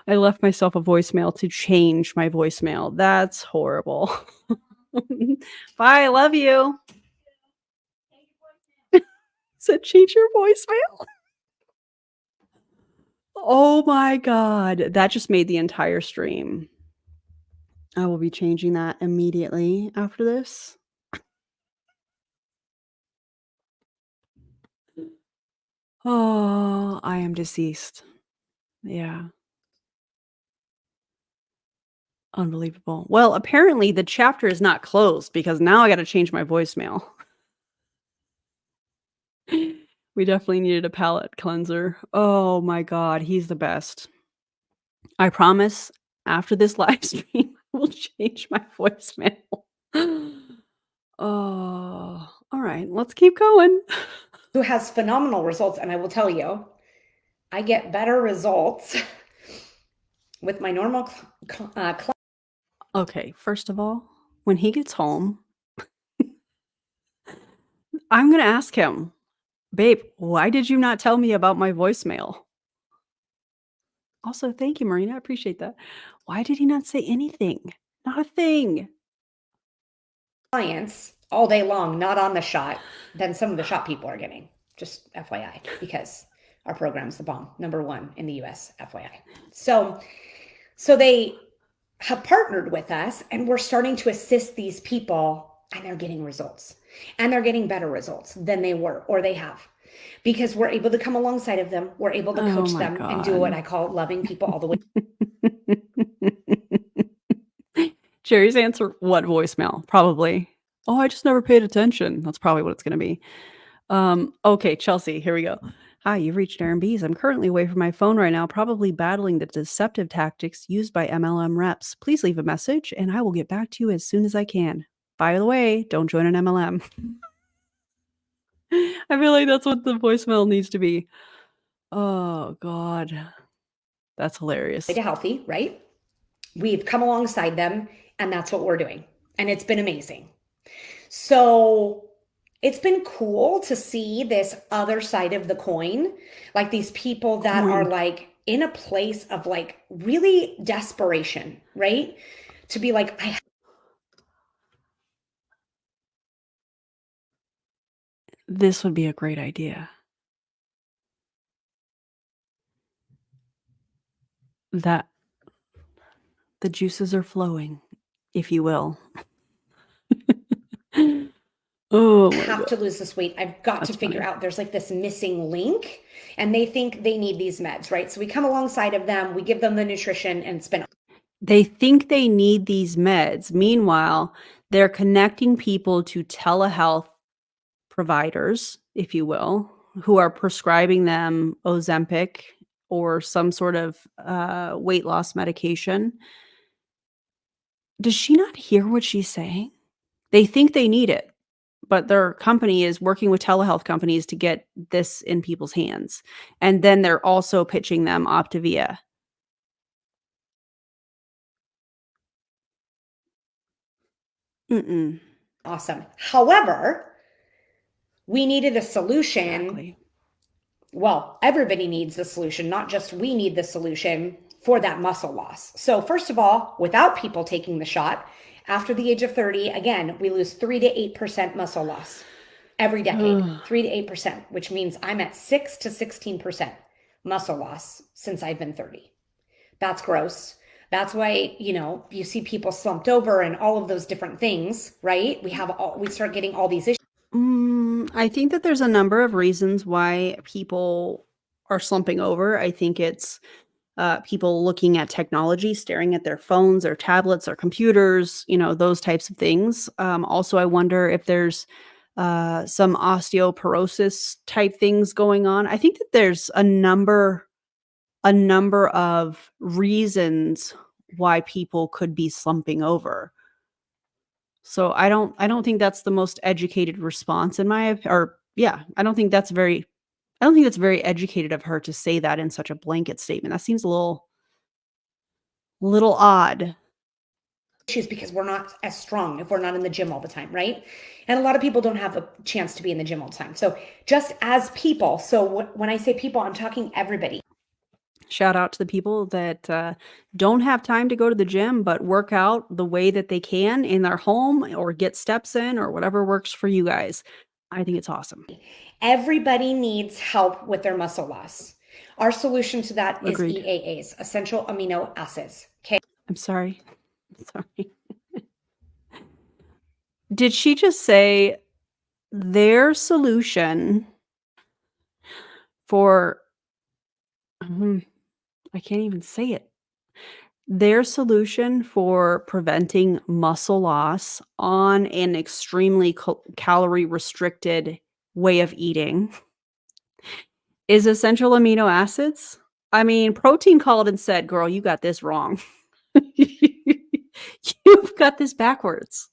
I left myself a voicemail to change my voicemail. That's horrible. Bye. I love you. Said change your voicemail. Oh my God. That just made the entire stream. I will be changing that immediately after this. Oh, I am deceased. Yeah. Unbelievable. Well, apparently the chapter is not closed because now I got to change my voicemail. We definitely needed a palate cleanser. Oh my God, he's the best. I promise after this live stream, I will change my voicemail. Oh, all right, let's keep going. Who has phenomenal results. And I will tell you, I get better results with my normal client. Okay, first of all, when he gets home, I'm going to ask him, babe, why did you not tell me about my voicemail? Also, thank you, Marina. I appreciate that. Why did he not say anything? Not a thing. Clients all day long, not on the shot, than some of the shot people are getting. Just FYI, because our program's the bomb, #1 in the US, FYI. So they have partnered with us and we're starting to assist these people and they're getting results. And they're getting better results than they were or they have. Because we're able to come alongside of them. We're able to coach them and do what I call loving people all the way. Jerry's answer, what voicemail? Probably. Oh, I just never paid attention. That's probably what it's going to be. Okay, Chelsea, here we go. Hi, you've reached Aaron B's. I'm currently away from my phone right now, probably battling the deceptive tactics used by MLM reps. Please leave a message and I will get back to you as soon as I can. By the way, don't join an MLM. I feel like that's what the voicemail needs to be. Oh, God. That's hilarious. To healthy, right? We've come alongside them and that's what we're doing. And it's been amazing. So it's been cool to see this other side of the coin, like these people that are like in a place of like really desperation, right? To be like, this would be a great idea. That the juices are flowing, if you will. Oh, I have to lose this weight. I've got to figure out there's like this missing link and they think they need these meds, right? So we come alongside of them, we give them the nutrition and it's been. They think they need these meds. Meanwhile, they're connecting people to telehealth providers, if you will, who are prescribing them Ozempic or some sort of weight loss medication. Does she not hear what she's saying? They think they need it, but their company is working with telehealth companies to get this in people's hands. And then they're also pitching them Optavia. Awesome. However, we needed a solution. Exactly. Well, everybody needs the solution, not just we need the solution for that muscle loss. So first of all, without people taking the shot, after the age of 30, again, we lose 3 to 8% muscle loss every decade, 3 to 8%, which means I'm at 6 to 16%. muscle loss since I've been 30. That's gross. That's why, you see people slumped over and all of those different things, right? We start getting all these issues. I think that there's a number of reasons why people are slumping over. I think it's people looking at technology, staring at their phones or tablets or computers, those types of things. Also, I wonder if there's some osteoporosis type things going on. I think that there's a number of reasons why people could be slumping over. So I don't think that's the most educated response in my or yeah, I don't think that's very educated of her to say that in such a blanket statement. That seems a little odd. Issues because we're not as strong if we're not in the gym all the time, right? And a lot of people don't have a chance to be in the gym all the time. So just as people, so when I say people, I'm talking everybody. Shout out to the people that don't have time to go to the gym, but work out the way that they can in their home or get steps in or whatever works for you guys. I think it's awesome. Everybody needs help with their muscle loss. Our solution to that Agreed. is EAAs, essential amino acids. Okay. I'm sorry. Did she just say their solution for I can't even say it. Their solution for preventing muscle loss on an extremely calorie restricted way of eating is essential amino acids? I mean, Protein called and said, "Girl, you got this wrong. You've got this backwards."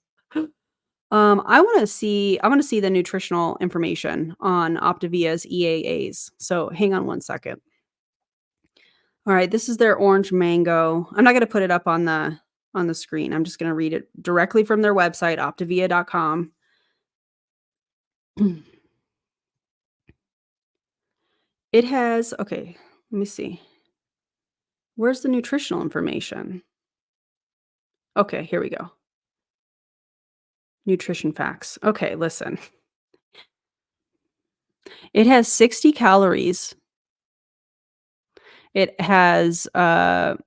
I want to see the nutritional information on Optavia's EAAs. So hang on one second. All right, this is their orange mango. I'm not going to put it up on the screen. I'm just going to read it directly from their website, optavia.com. It has, okay, let me see. Where's the nutritional information? Okay, here we go. Nutrition facts. Okay, listen. It has 60 calories. It has it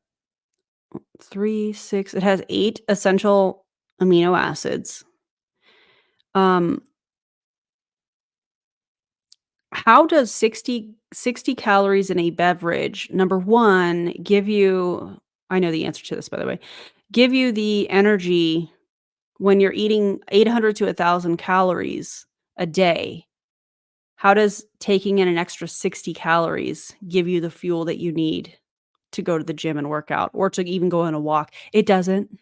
has 8 essential amino acids. How does 60 calories in a beverage, number one, give you, I know the answer to this, by the way, give you the energy when you're eating 800 to 1,000 calories a day? How does taking in an extra 60 calories give you the fuel that you need to go to the gym and work out or to even go on a walk? It doesn't.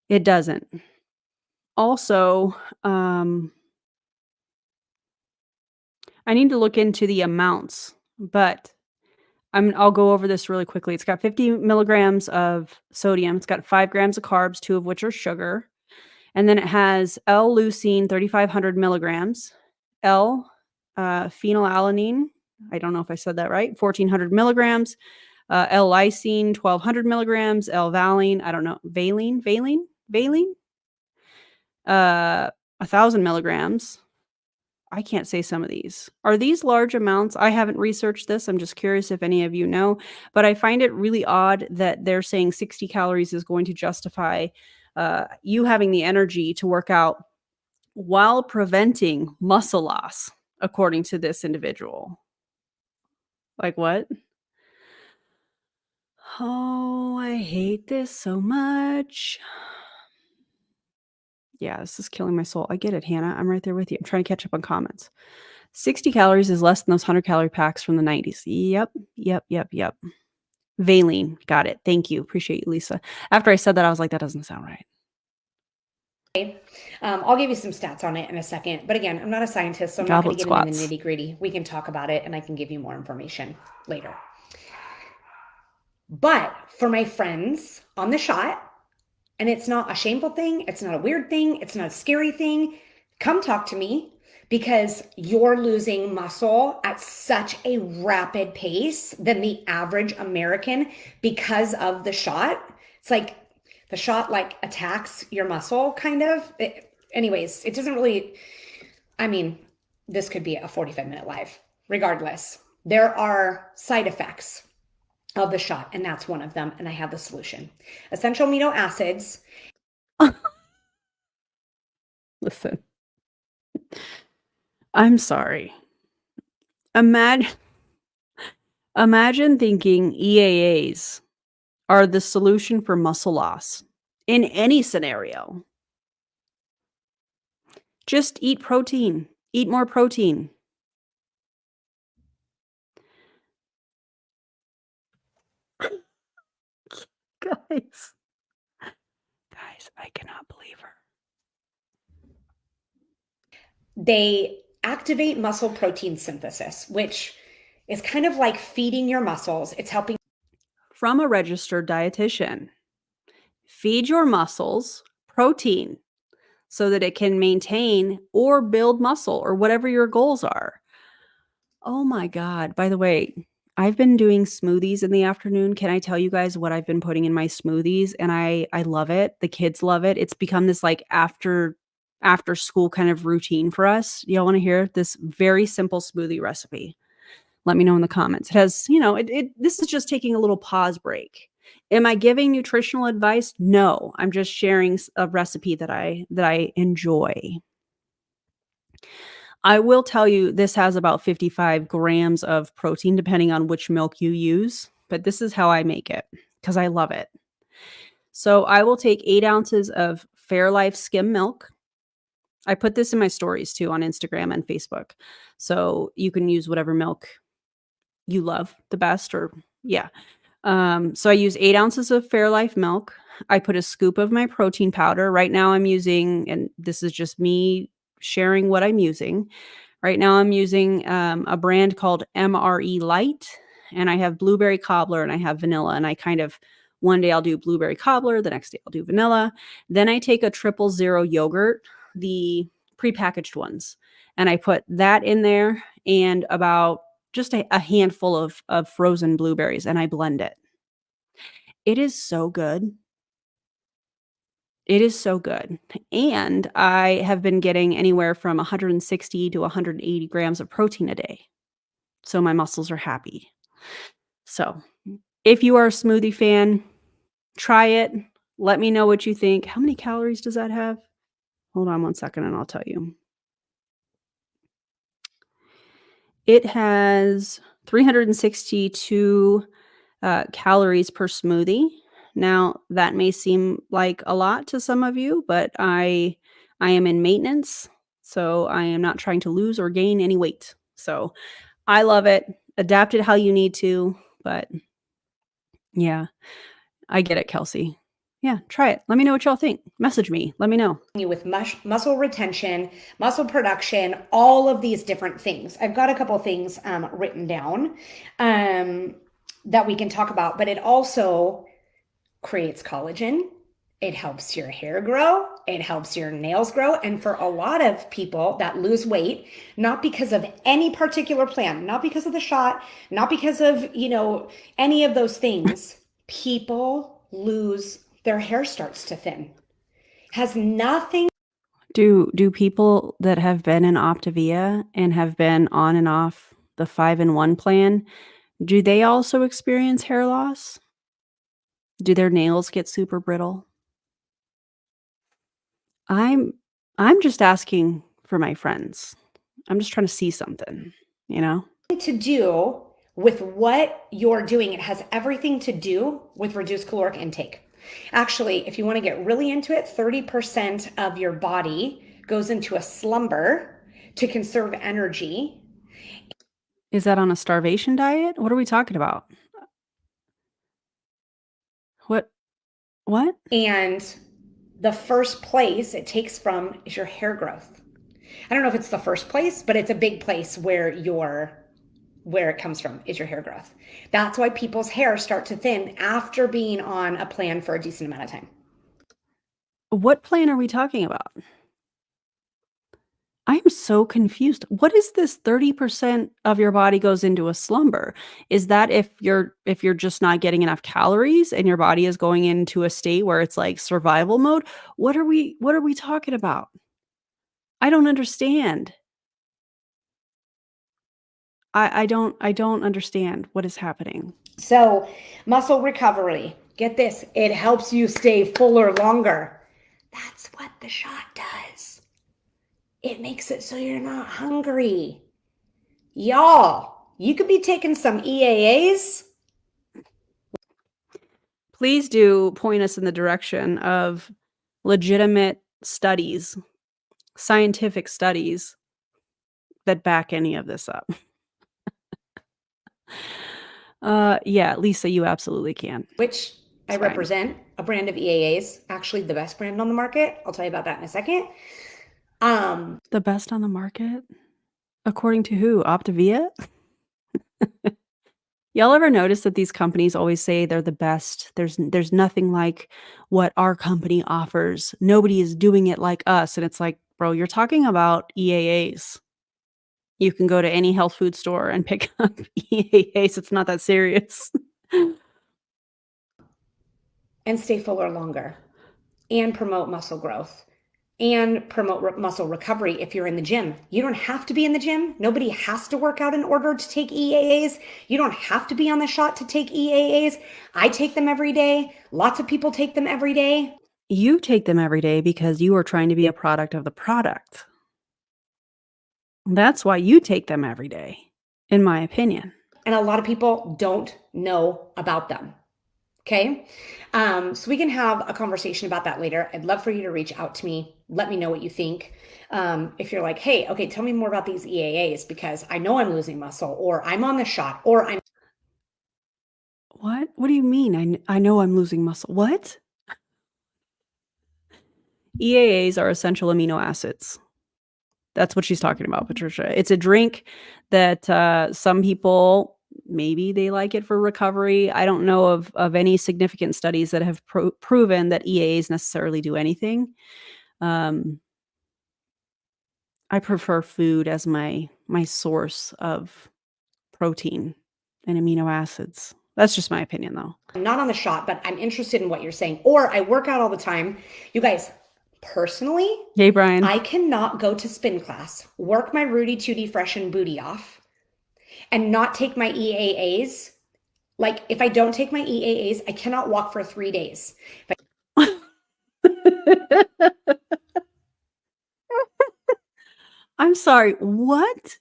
It doesn't. Also, I need to look into the amounts, but I'll go over this really quickly. It's got 50 milligrams of sodium. It's got 5 grams of carbs, 2 of which are sugar. And then it has L-leucine, 3,500 milligrams, L-phenylalanine, I don't know if I said that right, 1,400 milligrams, L-lysine, 1,200 milligrams, L-valine, I don't know, valine, 1,000 milligrams. I can't say some of these. Are these large amounts? I haven't researched this. I'm just curious if any of you know, but I find it really odd that they're saying 60 calories is going to justify you having the energy to work out while preventing muscle loss, according to this individual. Like what? Oh, I hate this so much. Yeah, this is killing my soul. I get it, Hannah. I'm right there with you. I'm trying to catch up on comments. 60 calories is less than those 100-calorie packs from the 90s. Yep. Valine. Got it. Thank you. Appreciate you, Lisa. After I said that, I was like, that doesn't sound right. I'll give you some stats on it in a second. But again, I'm not a scientist, so I'm not going to get into the nitty-gritty. We can talk about it, and I can give you more information later. But for my friends on the shot, and it's not a shameful thing, it's not a weird thing, it's not a scary thing, come talk to me, because you're losing muscle at such a rapid pace than the average American because of the shot. It's like the shot like attacks your muscle kind of. Anyways, it doesn't really, I mean, this could be a 45-minute live regardless. there are side effects of the shot, and that's one of them, and I have the solution. Essential amino acids. Listen, I'm sorry. Imagine thinking EAAs are the solution for muscle loss in any scenario. Just eat protein. Eat more protein. Guys, I cannot believe her. They activate muscle protein synthesis, which is kind of like feeding your muscles. It's helping. From a registered dietitian. Feed your muscles protein so that it can maintain or build muscle or whatever your goals are. Oh my God. By the way, I've been doing smoothies in the afternoon. Can I tell you guys what I've been putting in my smoothies? And I love it. The kids love it. It's become this like after school kind of routine for us. Y'all want to hear this very simple smoothie recipe? Let me know in the comments. It has, this is just taking a little pause break. Am I giving nutritional advice? No, I'm just sharing a recipe that I enjoy. I will tell you this has about 55 grams of protein, depending on which milk you use, but this is how I make it because I love it. So I will take 8 ounces of Fairlife skim milk. I put this in my stories too on Instagram and Facebook. So you can use whatever milk you love the best or yeah. So I use 8 ounces of Fairlife milk. I put a scoop of my protein powder. Right now I'm using, and this is just me sharing what I'm using. Right now I'm using a brand called MRE Light, and I have blueberry cobbler and I have vanilla. And I kind of, one day I'll do blueberry cobbler, the next day I'll do vanilla. Then I take a 000 yogurt, the prepackaged ones, and I put that in there and about just a handful of frozen blueberries, and I blend it. It is so good. It is so good. And I have been getting anywhere from 160 to 180 grams of protein a day. So my muscles are happy. So if you are a smoothie fan, try it. Let me know what you think. How many calories does that have? Hold on one second and I'll tell you. It has 362 calories per smoothie. Now, that may seem like a lot to some of you, but I am in maintenance, so I am not trying to lose or gain any weight. So I love it. Adapt it how you need to, but yeah, I get it, Kelsey. Yeah, try it. Let me know what y'all think. Message me. Let me know. With muscle retention, muscle production, all of these different things. I've got a couple of things written down that we can talk about, but it also creates collagen. It helps your hair grow. It helps your nails grow. And for a lot of people that lose weight, not because of any particular plan, not because of the shot, not because of, any of those things, people lose, their hair starts to thin. Has nothing. Do people that have been in Optavia and have been on and off the 5-in-1 plan, do they also experience hair loss? Do their nails get super brittle? I'm just asking for my friends. I'm just trying to see something, To do with what you're doing. It has everything to do with reduced caloric intake. Actually, if you want to get really into it, 30% of your body goes into a slumber to conserve energy. Is that on a starvation diet? What are we talking about? What? And the first place it takes from is your hair growth. I don't know if it's the first place, but it's a big place where it comes from is your hair growth. That's why people's hair start to thin after being on a plan for a decent amount of time. What plan are we talking about? I'm so confused. What is this 30% of your body goes into a slumber? Is that if you're just not getting enough calories and your body is going into a state where it's like survival mode? What are we talking about? I don't understand. I don't understand what is happening. So, muscle recovery, get this, it helps you stay fuller longer. That's what the shot does. It makes it so you're not hungry. Y'all, you could be taking some EAAs. Please do point us in the direction of legitimate studies, scientific studies that back any of this up. Yeah, Lisa, you absolutely can. Which I It's fine. represent, a brand of EAAs, actually the best brand on the market. I'll tell you about that in a second. The best on the market? According to who? Optavia? Y'all ever notice that these companies always say they're the best? There's nothing like what our company offers. Nobody is doing it like us. And it's like, bro, you're talking about EAAs. You can go to any health food store and pick up EAAs. It's not that serious. And stay fuller longer and promote muscle growth and promote muscle recovery if you're in the gym. You don't have to be in the gym. Nobody has to work out in order to take EAAs. You don't have to be on the shot to take EAAs. I take them every day. Lots of people take them every day. You take them every day because you are trying to be a product of the product. That's why you take them every day, in my opinion. And a lot of people don't know about them. Okay. So we can have a conversation about that later. I'd love for you to reach out to me. Let me know what you think. If you're like, hey, okay, tell me more about these EAAs because I know I'm losing muscle or I'm on the shot or I'm. What? What do you mean? I know I'm losing muscle. What? EAAs are essential amino acids. That's what she's talking about, Patricia. It's a drink that some people, maybe they like it for recovery. I don't know of any significant studies that have proven that EAAs necessarily do anything. I prefer food as my source of protein and amino acids. That's just my opinion, though. I'm not on the shot, but I'm interested in what you're saying. Or I work out all the time. You guys, personally, Hey, Brian. I cannot go to spin class, work my Rudy Tooty Fresh and booty off, and not take my EAAs. Like, if I don't take my EAAs, I cannot walk for 3 days. I'm sorry, what?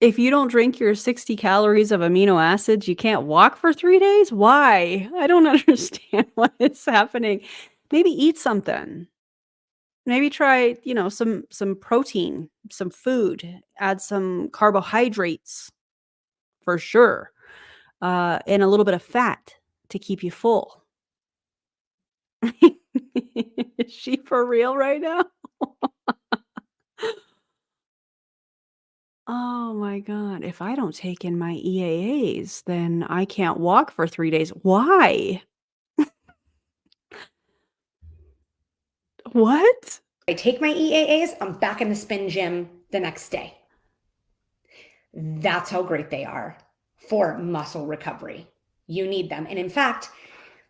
If you don't drink your 60 calories of amino acids, you can't walk for 3 days? Why? I don't understand what is happening. Maybe eat something. Maybe try, some protein, some food, add some carbohydrates for sure, and a little bit of fat to keep you full. Is she for real right now? Oh my god. If I don't take in my EAAs, then I can't walk for 3 days. Why? What? I take my EAAs, I'm back in the spin gym the next day. That's how great they are for muscle recovery. You need them. And in fact,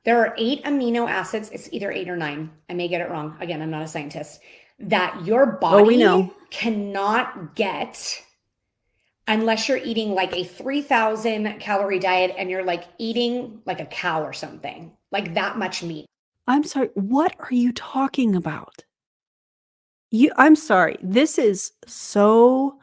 there are 8 amino acids. It's either 8 or 9. I may get it wrong. Again, I'm not a scientist. That your body cannot get unless you're eating like a 3,000 calorie diet and you're like eating like a cow or something, like that much meat. I'm sorry. What are you talking about? I'm sorry. This is so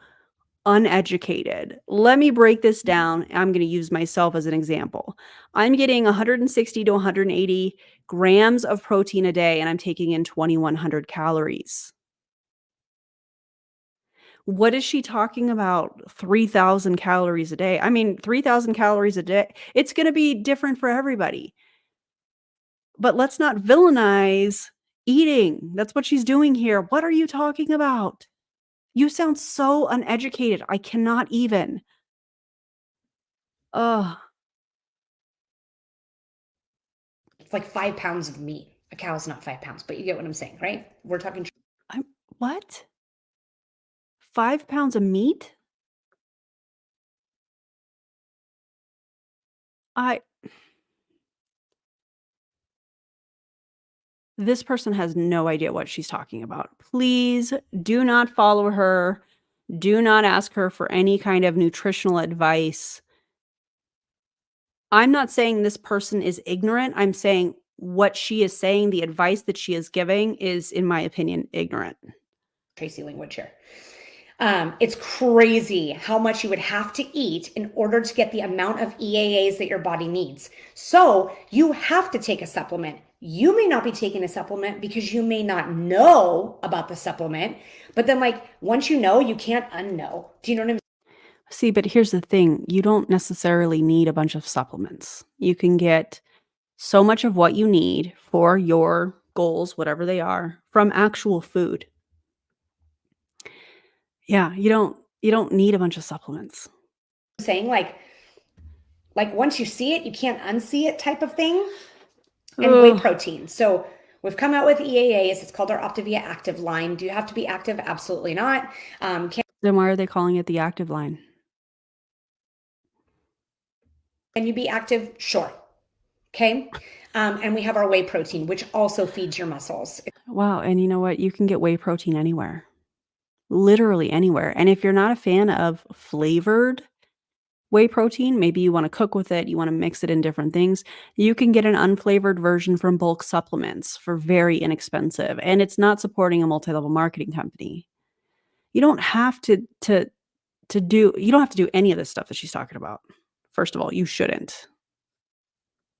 uneducated. Let me break this down. I'm going to use myself as an example. I'm getting 160 to 180 grams of protein a day, and I'm taking in 2,100 calories. What is she talking about? 3,000 calories a day. I mean, 3,000 calories a day. It's going to be different for everybody. But let's not villainize eating. That's what she's doing here. What are you talking about? You sound so uneducated. I cannot even. Ugh. It's like 5 pounds of meat. A cow is not 5 pounds, but you get what I'm saying, right? We're talking. What? 5 pounds of meat? This person has no idea what she's talking about. Please do not follow her. Do not ask her for any kind of nutritional advice. I'm not saying this person is ignorant. I'm saying what she is saying, the advice that she is giving is, in my opinion, ignorant. Tracy language here. It's crazy how much you would have to eat in order to get the amount of EAAs that your body needs. So you have to take a supplement. You may not be taking a supplement because you may not know about the supplement, but then like once you know, you can't unknow. Do you know what I'm saying? See, but here's the thing. You don't necessarily need a bunch of supplements. You can get so much of what you need for your goals, whatever they are, from actual food. Yeah, you don't need a bunch of supplements. Saying like once you see it, you can't unsee it type of thing. And whey protein. So we've come out with EAAs. It's called our Optavia Active line. Do you have to be active? Absolutely not. Then why are they calling it the active line? Can you be active? Sure. Okay. And we have our whey protein, which also feeds your muscles. Wow. And you know what? You can get whey protein anywhere. Literally anywhere. And if you're not a fan of flavored whey protein, maybe you want to cook with it, you want to mix it in different things, you can get an unflavored version from bulk supplements for very inexpensive. And it's not supporting a multi-level marketing company. You don't have to do any of this stuff that she's talking about. First of all, you shouldn't.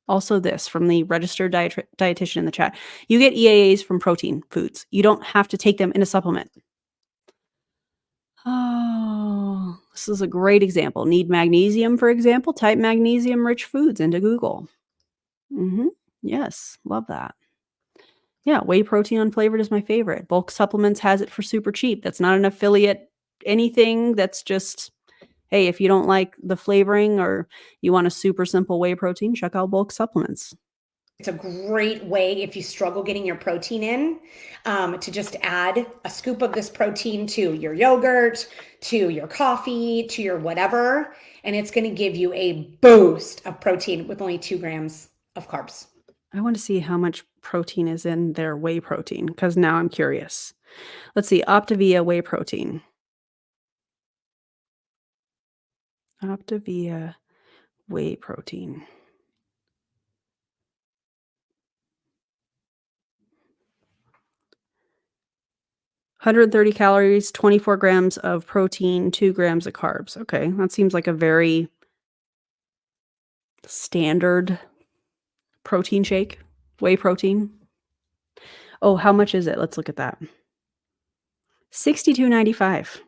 Also this from the registered dietitian in the chat. You get EAAs from protein foods. You don't have to take them in a supplement. Oh, this is a great example. Need magnesium, for example? Type magnesium-rich foods into Google. Yes, love that. Yeah, whey protein unflavored is my favorite. Bulk Supplements has it for super cheap. That's not an affiliate anything. That's just, hey, if you don't like the flavoring or you want a super simple whey protein, check out Bulk Supplements. It's a great way if you struggle getting your protein in to just add a scoop of this protein to your yogurt, to your coffee, to your whatever. And it's going to give you a boost of protein with only 2 grams of carbs. I want to see how much protein is in their whey protein because now I'm curious. Let's see. Optavia whey protein. Optavia whey protein. $130 calories, 24 grams of protein, 2 grams of carbs. Okay, that seems like a very standard protein shake, whey protein. Oh, how much is it? Let's look at that. $62.95.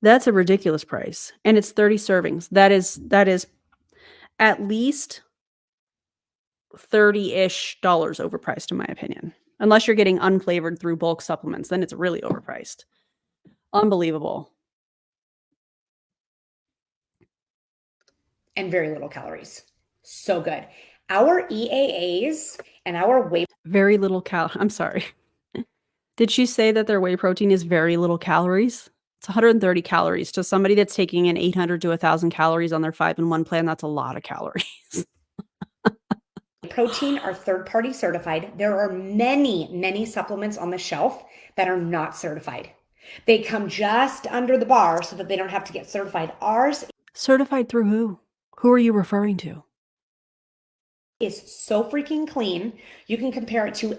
That's a ridiculous price, and it's 30 servings. That is at least $30-ish overpriced, in my opinion. Unless you're getting unflavored through bulk supplements, then it's really overpriced. Unbelievable. And very little calories. So good. Our EAAs and our whey. Very little I'm sorry. Did she say that their whey protein is very little calories? It's 130 calories. To somebody that's taking in 800 to 1,000 calories on their 5-in-1 plan, that's a lot of calories. Protein are third-party certified. There are many, many supplements on the shelf that are not certified. They come just under the bar so that they don't have to get certified. Ours Certified through who? Who are you referring to? is so freaking clean. You can compare it to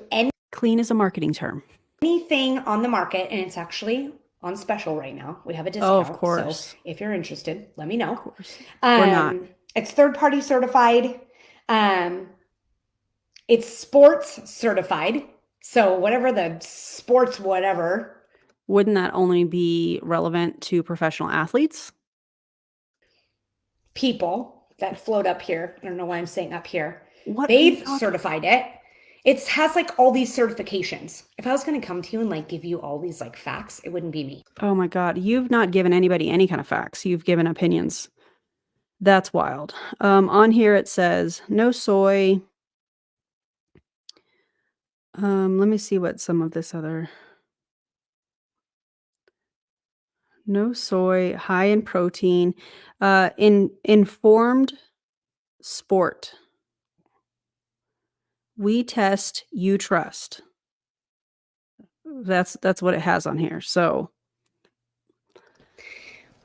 Clean is a marketing term. anything on the market, and it's actually on special right now. We have a discount. Oh, of course. So if you're interested, let me know. Of course. We're not. It's third-party certified. It's sports certified. So whatever the sports whatever. Wouldn't that only be relevant to professional athletes? People that float up here. I don't know why I'm saying up here. What They've certified it. It has like all these certifications. If I was going to come to you and like give you all these like facts, it wouldn't be me. Oh my God. You've not given anybody any kind of facts. You've given opinions. That's wild. On here it says no soy. Let me see what some of this other. No soy, high in protein, informed sport. We test, you trust. That's what it has on here. So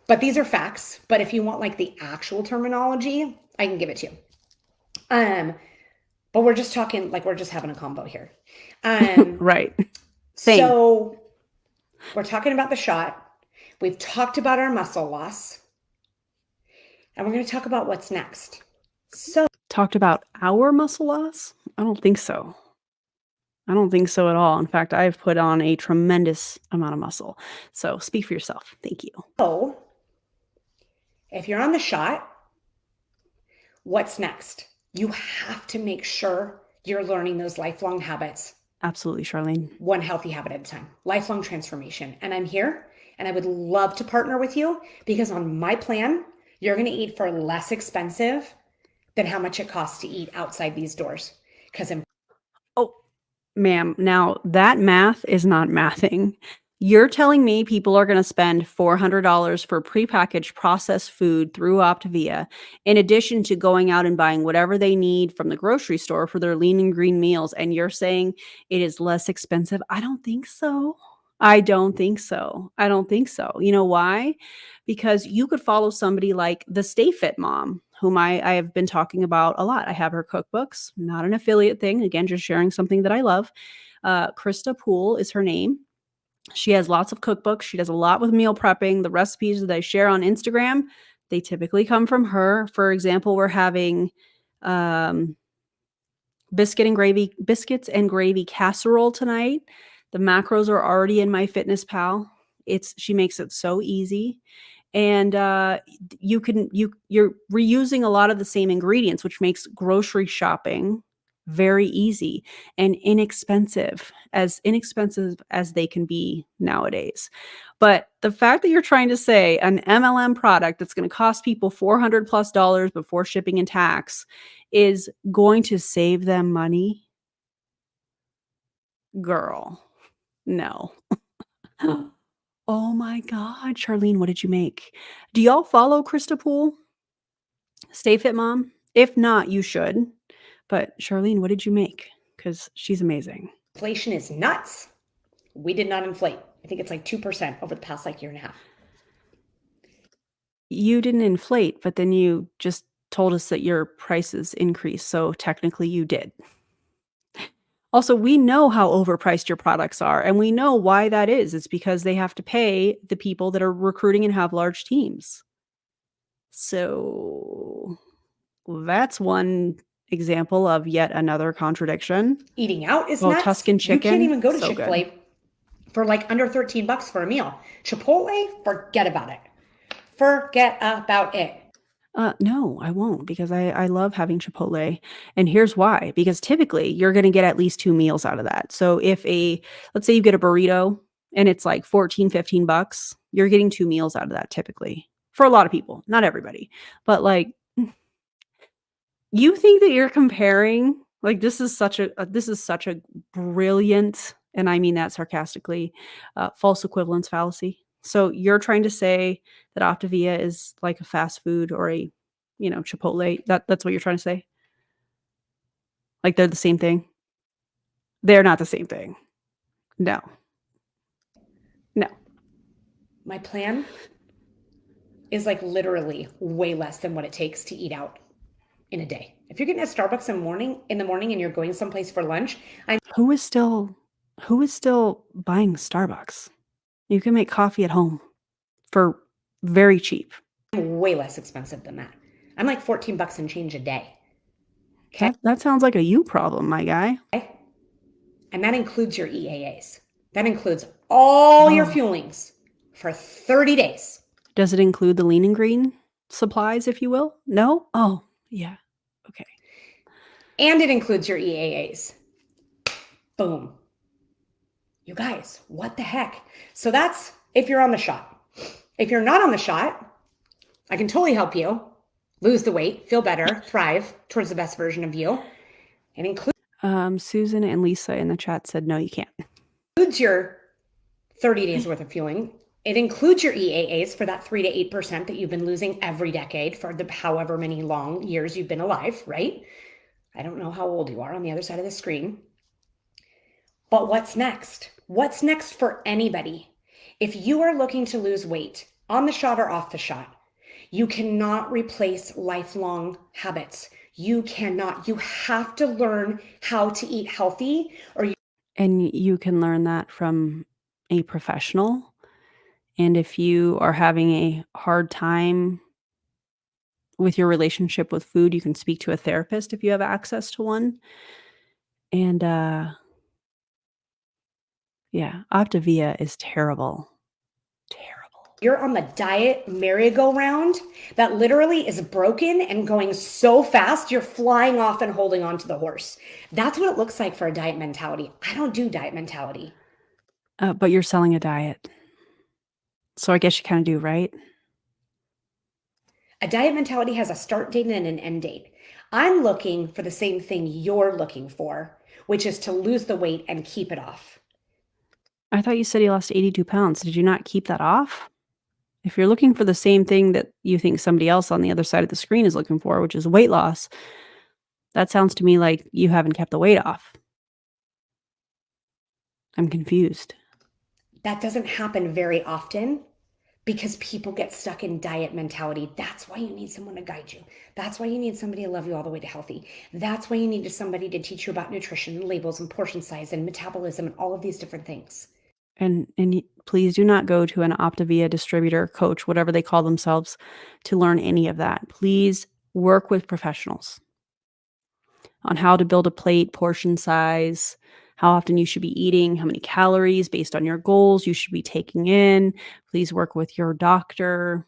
but these are facts. But if you want like the actual terminology, I can give it to you. But we're just talking, like we're just having a combo here. Right. Same. So we're talking about the shot. We've talked about our muscle loss. And we're going to talk about what's next. So Talked about our muscle loss? I don't think so. I don't think so at all. In fact, I've put on a tremendous amount of muscle. So speak for yourself. Thank you. If you're on the shot, what's next? You have to make sure you're learning those lifelong habits. Absolutely, Charlene. One healthy habit at a time. Lifelong transformation. And I'm here and I would love to partner with you because on my plan, you're going to eat for less expensive than how much it costs to eat outside these doors. Because ma'am, now that math is not mathing. You're telling me people are going to spend $400 for prepackaged processed food through Optavia, in addition to going out and buying whatever they need from the grocery store for their lean and green meals, and you're saying it is less expensive? I don't think so. I don't think so. I don't think so. You know why? Because you could follow somebody like the Stay Fit Mom, whom I have been talking about a lot. I have her cookbooks, not an affiliate thing. Again, just sharing something that I love. Krista Poole is her name. She has lots of cookbooks. She does a lot with meal prepping. The recipes that I share on Instagram, they typically come from her. For example, we're having biscuits and gravy casserole tonight. The macros are already in my Fitness Pal. She makes it so easy. And you're reusing a lot of the same ingredients, which makes grocery shopping very easy and inexpensive as they can be nowadays. But the fact that you're trying to say an MLM product that's going to cost people $400+ before shipping and tax is going to save them money, girl, no. Oh my God, Charlene, what did you make? Do y'all follow Krista Poole? Stay Fit Mom? If not, you should. But Charlene, what did you make? Because she's amazing. Inflation is nuts. We did not inflate. I think it's like 2% over the past year and a half. You didn't inflate, but then you just told us that your prices increased. So technically you did. Also, we know how overpriced your products are, and we know why that is. It's because they have to pay the people that are recruiting and have large teams. So that's one example of yet another contradiction. Eating out is nuts. Tuscan chicken. You can't even go to so Chick-fil-A for under $13 for a meal. Chipotle, forget about it. Forget about it. No, I won't, because I love having Chipotle. And here's why. Because typically you're going to get at least 2 meals out of that. So let's say you get a burrito and it's like $14-15, you're getting 2 meals out of that typically. For a lot of people, not everybody. But you think that you're comparing, this is such a brilliant, and I mean that sarcastically, false equivalence fallacy. So you're trying to say that Optavia is like a fast food or a, Chipotle. That's what you're trying to say? Like they're the same thing? They're not the same thing. No. My plan is literally way less than what it takes to eat out in a day. If you're getting a Starbucks in the morning and you're going someplace for lunch, Who is still buying Starbucks? You can make coffee at home for very cheap. I'm way less expensive than that. I'm like $14 and change a day. Okay. That sounds like a you problem, my guy. Okay. And that includes your EAAs. That includes all your fuelings for 30 days. Does it include the lean and green supplies, if you will? No? Oh, yeah. Okay. And it includes your EAAs. Boom. You guys, what the heck? So that's if you're on the shot. If you're not on the shot, I can totally help you lose the weight, feel better, thrive towards the best version of you. It includes Susan and Lisa in the chat said, no, you can't. Includes your 30 days worth of fueling. It includes your EAAs for that 3 to 8% that you've been losing every decade for the however many long years you've been alive, right? I don't know how old you are on the other side of the screen. But what's next? What's next for anybody? If you are looking to lose weight on the shot or off the shot. You cannot replace lifelong habits. You cannot. You have to learn how to eat healthy, or And you can learn that from a professional. And if you are having a hard time with your relationship with food, you can speak to a therapist if you have access to one. And, yeah, Optavia is terrible. Terrible. you're on the diet merry-go-round that literally is broken and going so fast, you're flying off and holding on to the horse. That's what it looks like for a diet mentality. I don't do diet mentality. But you're selling a diet. So I guess you kinda do, right? A diet mentality has a start date and an end date. I'm looking for the same thing you're looking for, which is to lose the weight and keep it off. I thought you said you lost 82 pounds. Did you not keep that off? If you're looking for the same thing that you think somebody else on the other side of the screen is looking for, which is weight loss, that sounds to me like you haven't kept the weight off. I'm confused. That doesn't happen very often because people get stuck in diet mentality. That's why you need someone to guide you. That's why you need somebody to love you all the way to healthy. That's why you need somebody to teach you about nutrition and labels and portion size and metabolism and all of these different things. And please do not go to an Optavia distributor, coach, whatever they call themselves, to learn any of that. Please work with professionals on how to build a plate, portion size, how often you should be eating, how many calories based on your goals you should be taking in. Please work with your doctor,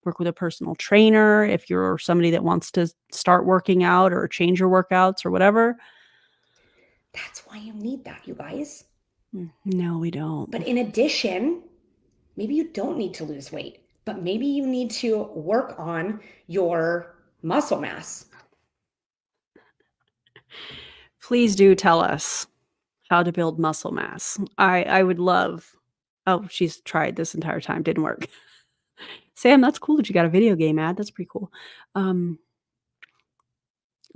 work with a personal trainer if you're somebody that wants to start working out or change your workouts or whatever. That's why you need that, you guys. No, we don't. But in addition, maybe you don't need to lose weight, but maybe you need to work on your muscle mass. Please do tell us how to build muscle mass. I would love. Oh, she's tried this entire time, didn't work. Sam, that's cool that you got a video game ad. That's pretty cool. Do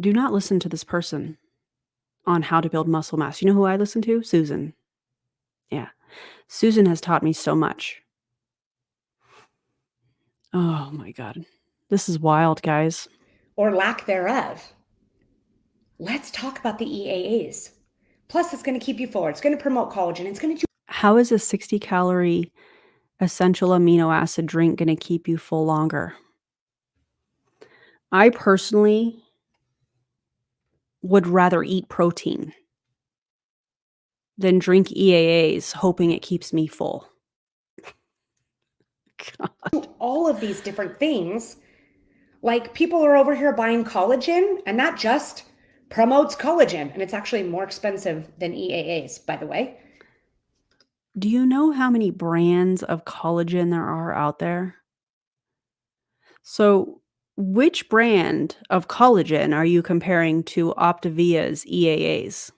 not listen to this person on how to build muscle mass. You know who I listen to? Susan. Yeah. Susan has taught me so much. Oh my God. This is wild, guys. Or lack thereof. Let's talk about the EAAs. Plus, it's going to keep you fuller. It's going to promote collagen. It's going to do. How is a 60-calorie essential amino acid drink going to keep you full longer? I personally would rather eat protein than drink EAAs hoping it keeps me full. God. All of these different things. Like people are over here buying collagen, and that just promotes collagen. And it's actually more expensive than EAAs, by the way. Do you know how many brands of collagen there are out there? So, which brand of collagen are you comparing to Optavia's EAAs?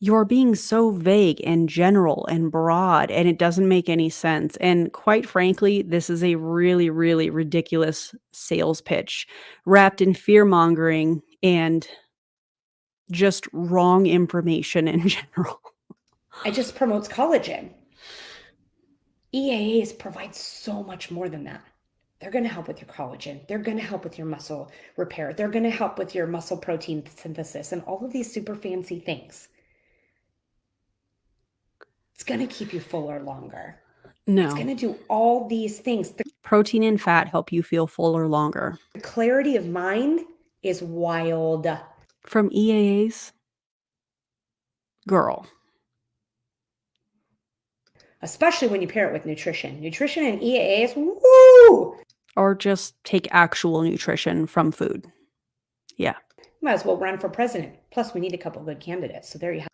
You're being so vague and general and broad, and it doesn't make any sense. And quite frankly, this is a really, really ridiculous sales pitch wrapped in fear mongering and just wrong information in general. It just promotes collagen. EAAs provide so much more than that. They're going to help with your collagen. They're going to help with your muscle repair. They're going to help with your muscle protein synthesis and all of these super fancy things. It's going to keep you fuller longer. No. It's going to do all these things. The Protein and fat help you feel fuller longer. clarity of mind is wild. From EAAs? Girl. Especially when you pair it with nutrition. Nutrition and EAAs, woo! Or just take actual nutrition from food. Yeah. Might as well run for president. Plus, we need a couple of good candidates. So there you have.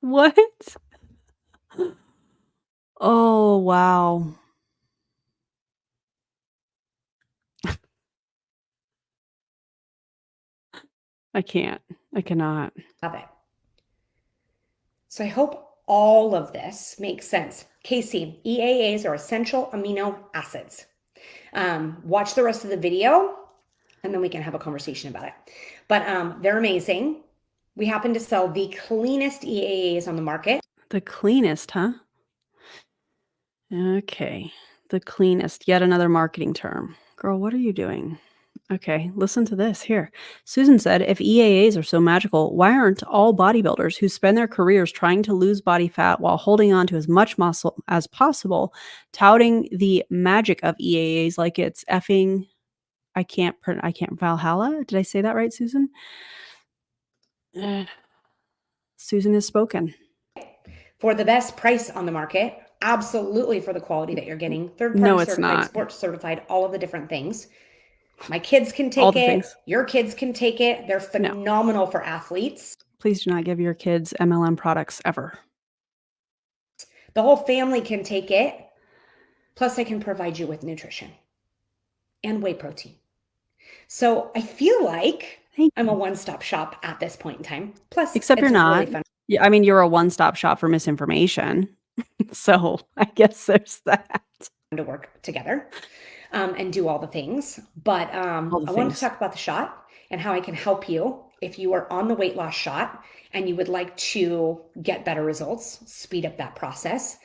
What? Oh, wow. I can't. I cannot. It. So I hope all of this makes sense. Casey, EAAs are essential amino acids. Watch the rest of the video and then we can have a conversation about it. But they're amazing. We happen to sell the cleanest EAAs on the market. The cleanest, huh? Okay. The cleanest. Yet another marketing term. Girl, what are you doing? Okay, listen to this here. Susan said, if EAAs are so magical, why aren't all bodybuilders who spend their careers trying to lose body fat while holding on to as much muscle as possible, touting the magic of EAAs like it's effing, I can't, Valhalla? Did I say that right, Susan? Susan has spoken. For the best price on the market, absolutely for the quality that you're getting. Third-party No, it's certified, not. sports certified, all of the different things. My kids can All take the it. things. Your kids can take it. They're No. phenomenal for athletes. Please do not give your kids MLM products ever. The whole family can take it. Plus, I can provide you with nutrition and whey protein. So I feel like Thank I'm a you. one-stop shop at this point in time. Plus, Except you're it's not. really fun. Yeah, I mean, you're a one-stop shop for misinformation. So I guess there's that. To work together and do all the things. But I wanted to talk about the shot and how I can help you if you are on the weight loss shot and you would like to get better results, speed up that process.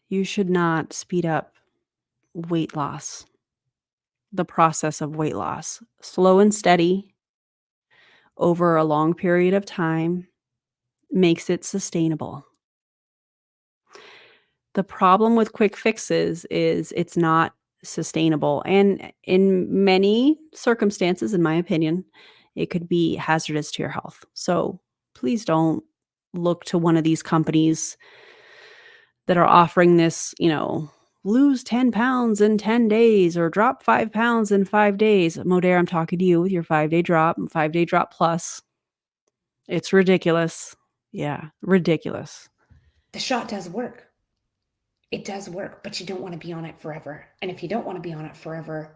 You should not speed up weight loss, the process of weight loss. Slow and steady over a long period of time makes it sustainable. The problem with quick fixes is it's not sustainable. And in many circumstances, in my opinion, it could be hazardous to your health. So please don't look to one of these companies that are offering this, lose 10 pounds in 10 days or drop 5 pounds in 5 days. Modair, I'm talking to you with your 5-day drop and 5-day drop plus. It's ridiculous. Yeah, ridiculous. The shot does work. It does work, but you don't want to be on it forever. And if you don't want to be on it forever,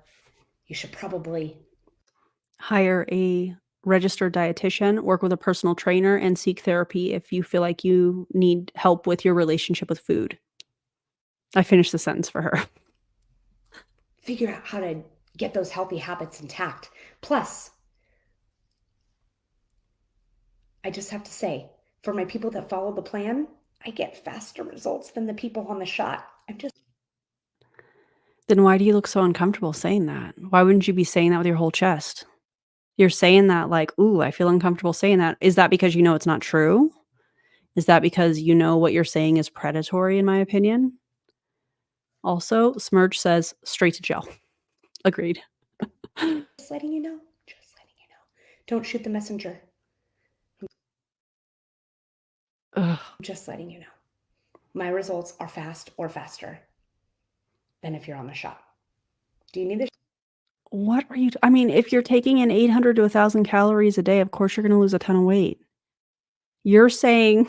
you should probably hire a registered dietitian, work with a personal trainer, and seek therapy if you feel like you need help with your relationship with food. I finished the sentence for her. figure out how to get those healthy habits intact. Plus, I just have to say, for my people that follow the plan, I get faster results than the people on the shot. Then why do you look so uncomfortable saying that? Why wouldn't you be saying that with your whole chest? You're saying that like, ooh, I feel uncomfortable saying that. Is that because you know it's not true? Is that because you know what you're saying is predatory, in my opinion? Also, Smurge says straight to jail. Agreed. Just letting you know. Just letting you know. Don't shoot the messenger. Ugh. Just letting you know. My results are fast or faster than if you're on the shot. Do you need this? What are you I mean, if you're taking in 800 to 1,000 calories a day, of course you're gonna lose a ton of weight. You're saying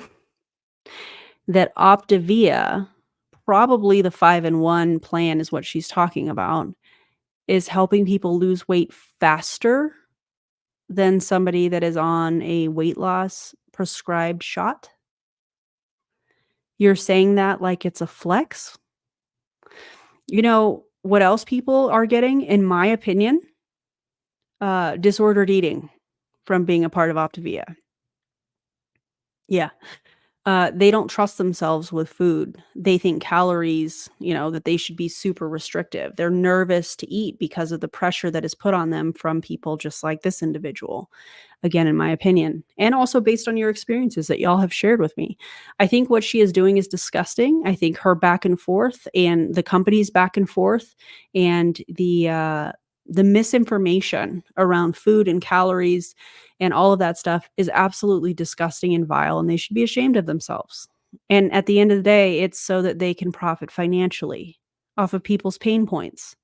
that Optavia, probably the 5-in-1 plan is what she's talking about, is helping people lose weight faster than somebody that is on a weight loss prescribed shot? You're saying that like it's a flex? You know what else people are getting, in my opinion? Disordered eating from being a part of Optavia. Yeah. They don't trust themselves with food. They think calories, that they should be super restrictive. They're nervous to eat because of the pressure that is put on them from people just like this individual. Again, in my opinion, and also based on your experiences that y'all have shared with me. I think what she is doing is disgusting. I think her back and forth and the company's back and forth and the misinformation around food and calories and all of that stuff is absolutely disgusting and vile, and they should be ashamed of themselves. And at the end of the day, it's so that they can profit financially off of people's pain points.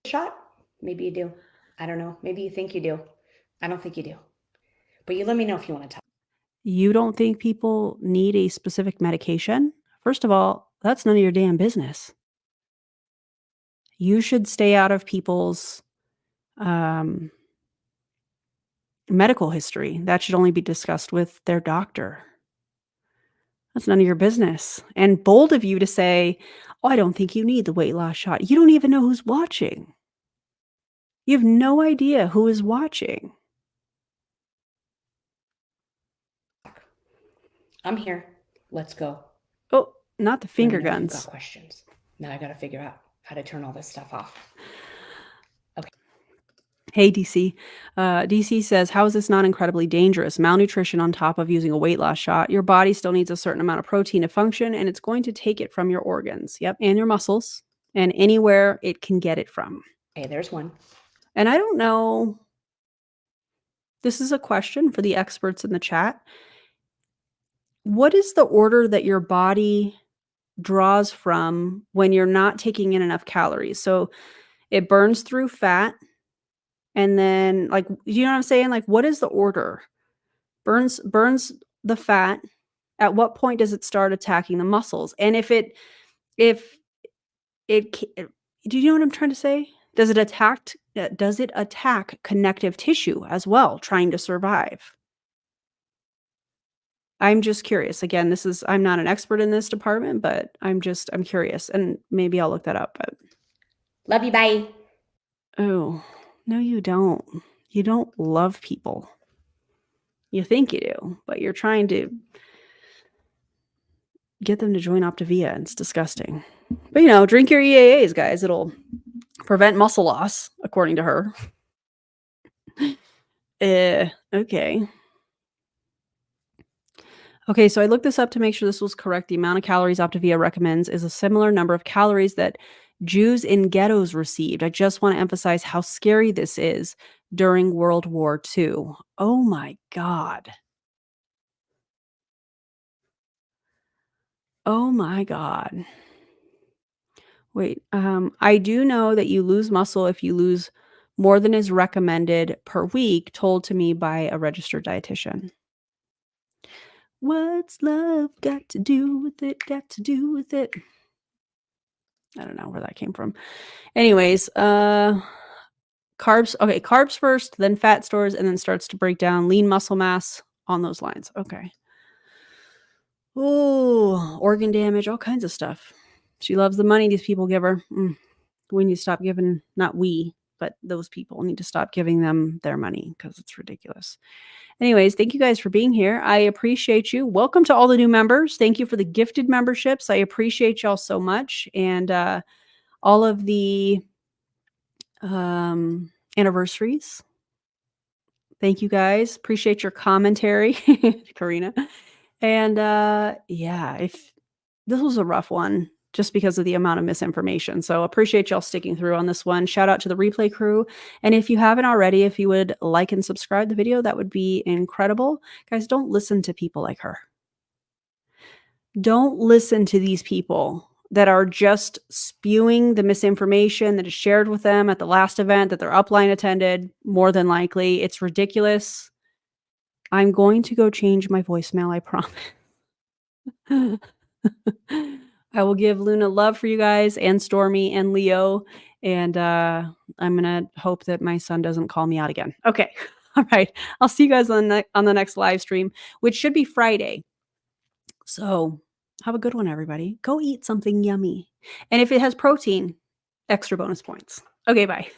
Shot? Maybe you do. I don't know. Maybe you think you do. I don't think you do. But you let me know if you want to talk. You don't think people need a specific medication? First of all, that's none of your damn business. You should stay out of people's medical history. That should only be discussed with their doctor. That's none of your business. And bold of you to say, oh, I don't think you need the weight loss shot. You don't even know who's watching. You have no idea who is watching. I'm here. Let's go. Oh, not the Let me finger know if you've guns. got questions. Now I got to figure out how to turn all this stuff off. Hey, DC. DC says, how is this not incredibly dangerous? Malnutrition on top of using a weight loss shot. Your body still needs a certain amount of protein to function, and it's going to take it from your organs. Yep, and your muscles, and anywhere it can get it from. Hey, there's one. And I don't know. This is a question for the experts in the chat. What is the order that your body draws from when you're not taking in enough calories? So it burns through fat. And then, like, you know what I'm saying? Like, what is the order? Burns the fat. At what point does it start attacking the muscles? And if it do you know what I'm trying to say? Does it attack connective tissue as well, trying to survive? I'm just curious. Again, I'm not an expert in this department, but I'm curious, and maybe I'll look that up. But Love you. Bye. oh, no, you don't. You don't love people. You think you do, but you're trying to get them to join Optavia. It's disgusting. But, drink your EAAs, guys. It'll prevent muscle loss, according to her. Okay. Okay, so I looked this up to make sure this was correct. The amount of calories Optavia recommends is a similar number of calories that Jews in ghettos received. I just want to emphasize how scary this is during World War II. Oh my God. Oh my God. Wait, I do know that you lose muscle if you lose more than is recommended per week, told to me by a registered dietitian. What's love got to do with it? Got to do with it? I don't know where that came from. Anyways, carbs. Okay, carbs first, then fat stores, and then starts to break down lean muscle mass on those lines. Okay. Oh, organ damage, all kinds of stuff. She loves the money these people give her. We need to stop giving, not we, but those people need to stop giving them their money because it's ridiculous. Anyways, thank you guys for being here. I appreciate you. Welcome to all the new members. Thank you for the gifted memberships. I appreciate y'all so much. And all of the anniversaries. Thank you guys. Appreciate your commentary, Karina. And yeah, if this was a rough one, just because of the amount of misinformation. So appreciate y'all sticking through on this one. Shout out to the replay crew. And if you haven't already, if you would like and subscribe the video, that would be incredible. Guys, don't listen to people like her. Don't listen to these people that are just spewing the misinformation that is shared with them at the last event that their upline attended. More than likely, it's ridiculous. I'm going to go change my voicemail, I promise. I will give Luna love for you guys and Stormy and Leo. And I'm going to hope that my son doesn't call me out again. Okay. All right. I'll see you guys on the next live stream, which should be Friday. So have a good one, everybody. Go eat something yummy. And if it has protein, extra bonus points. Okay, bye.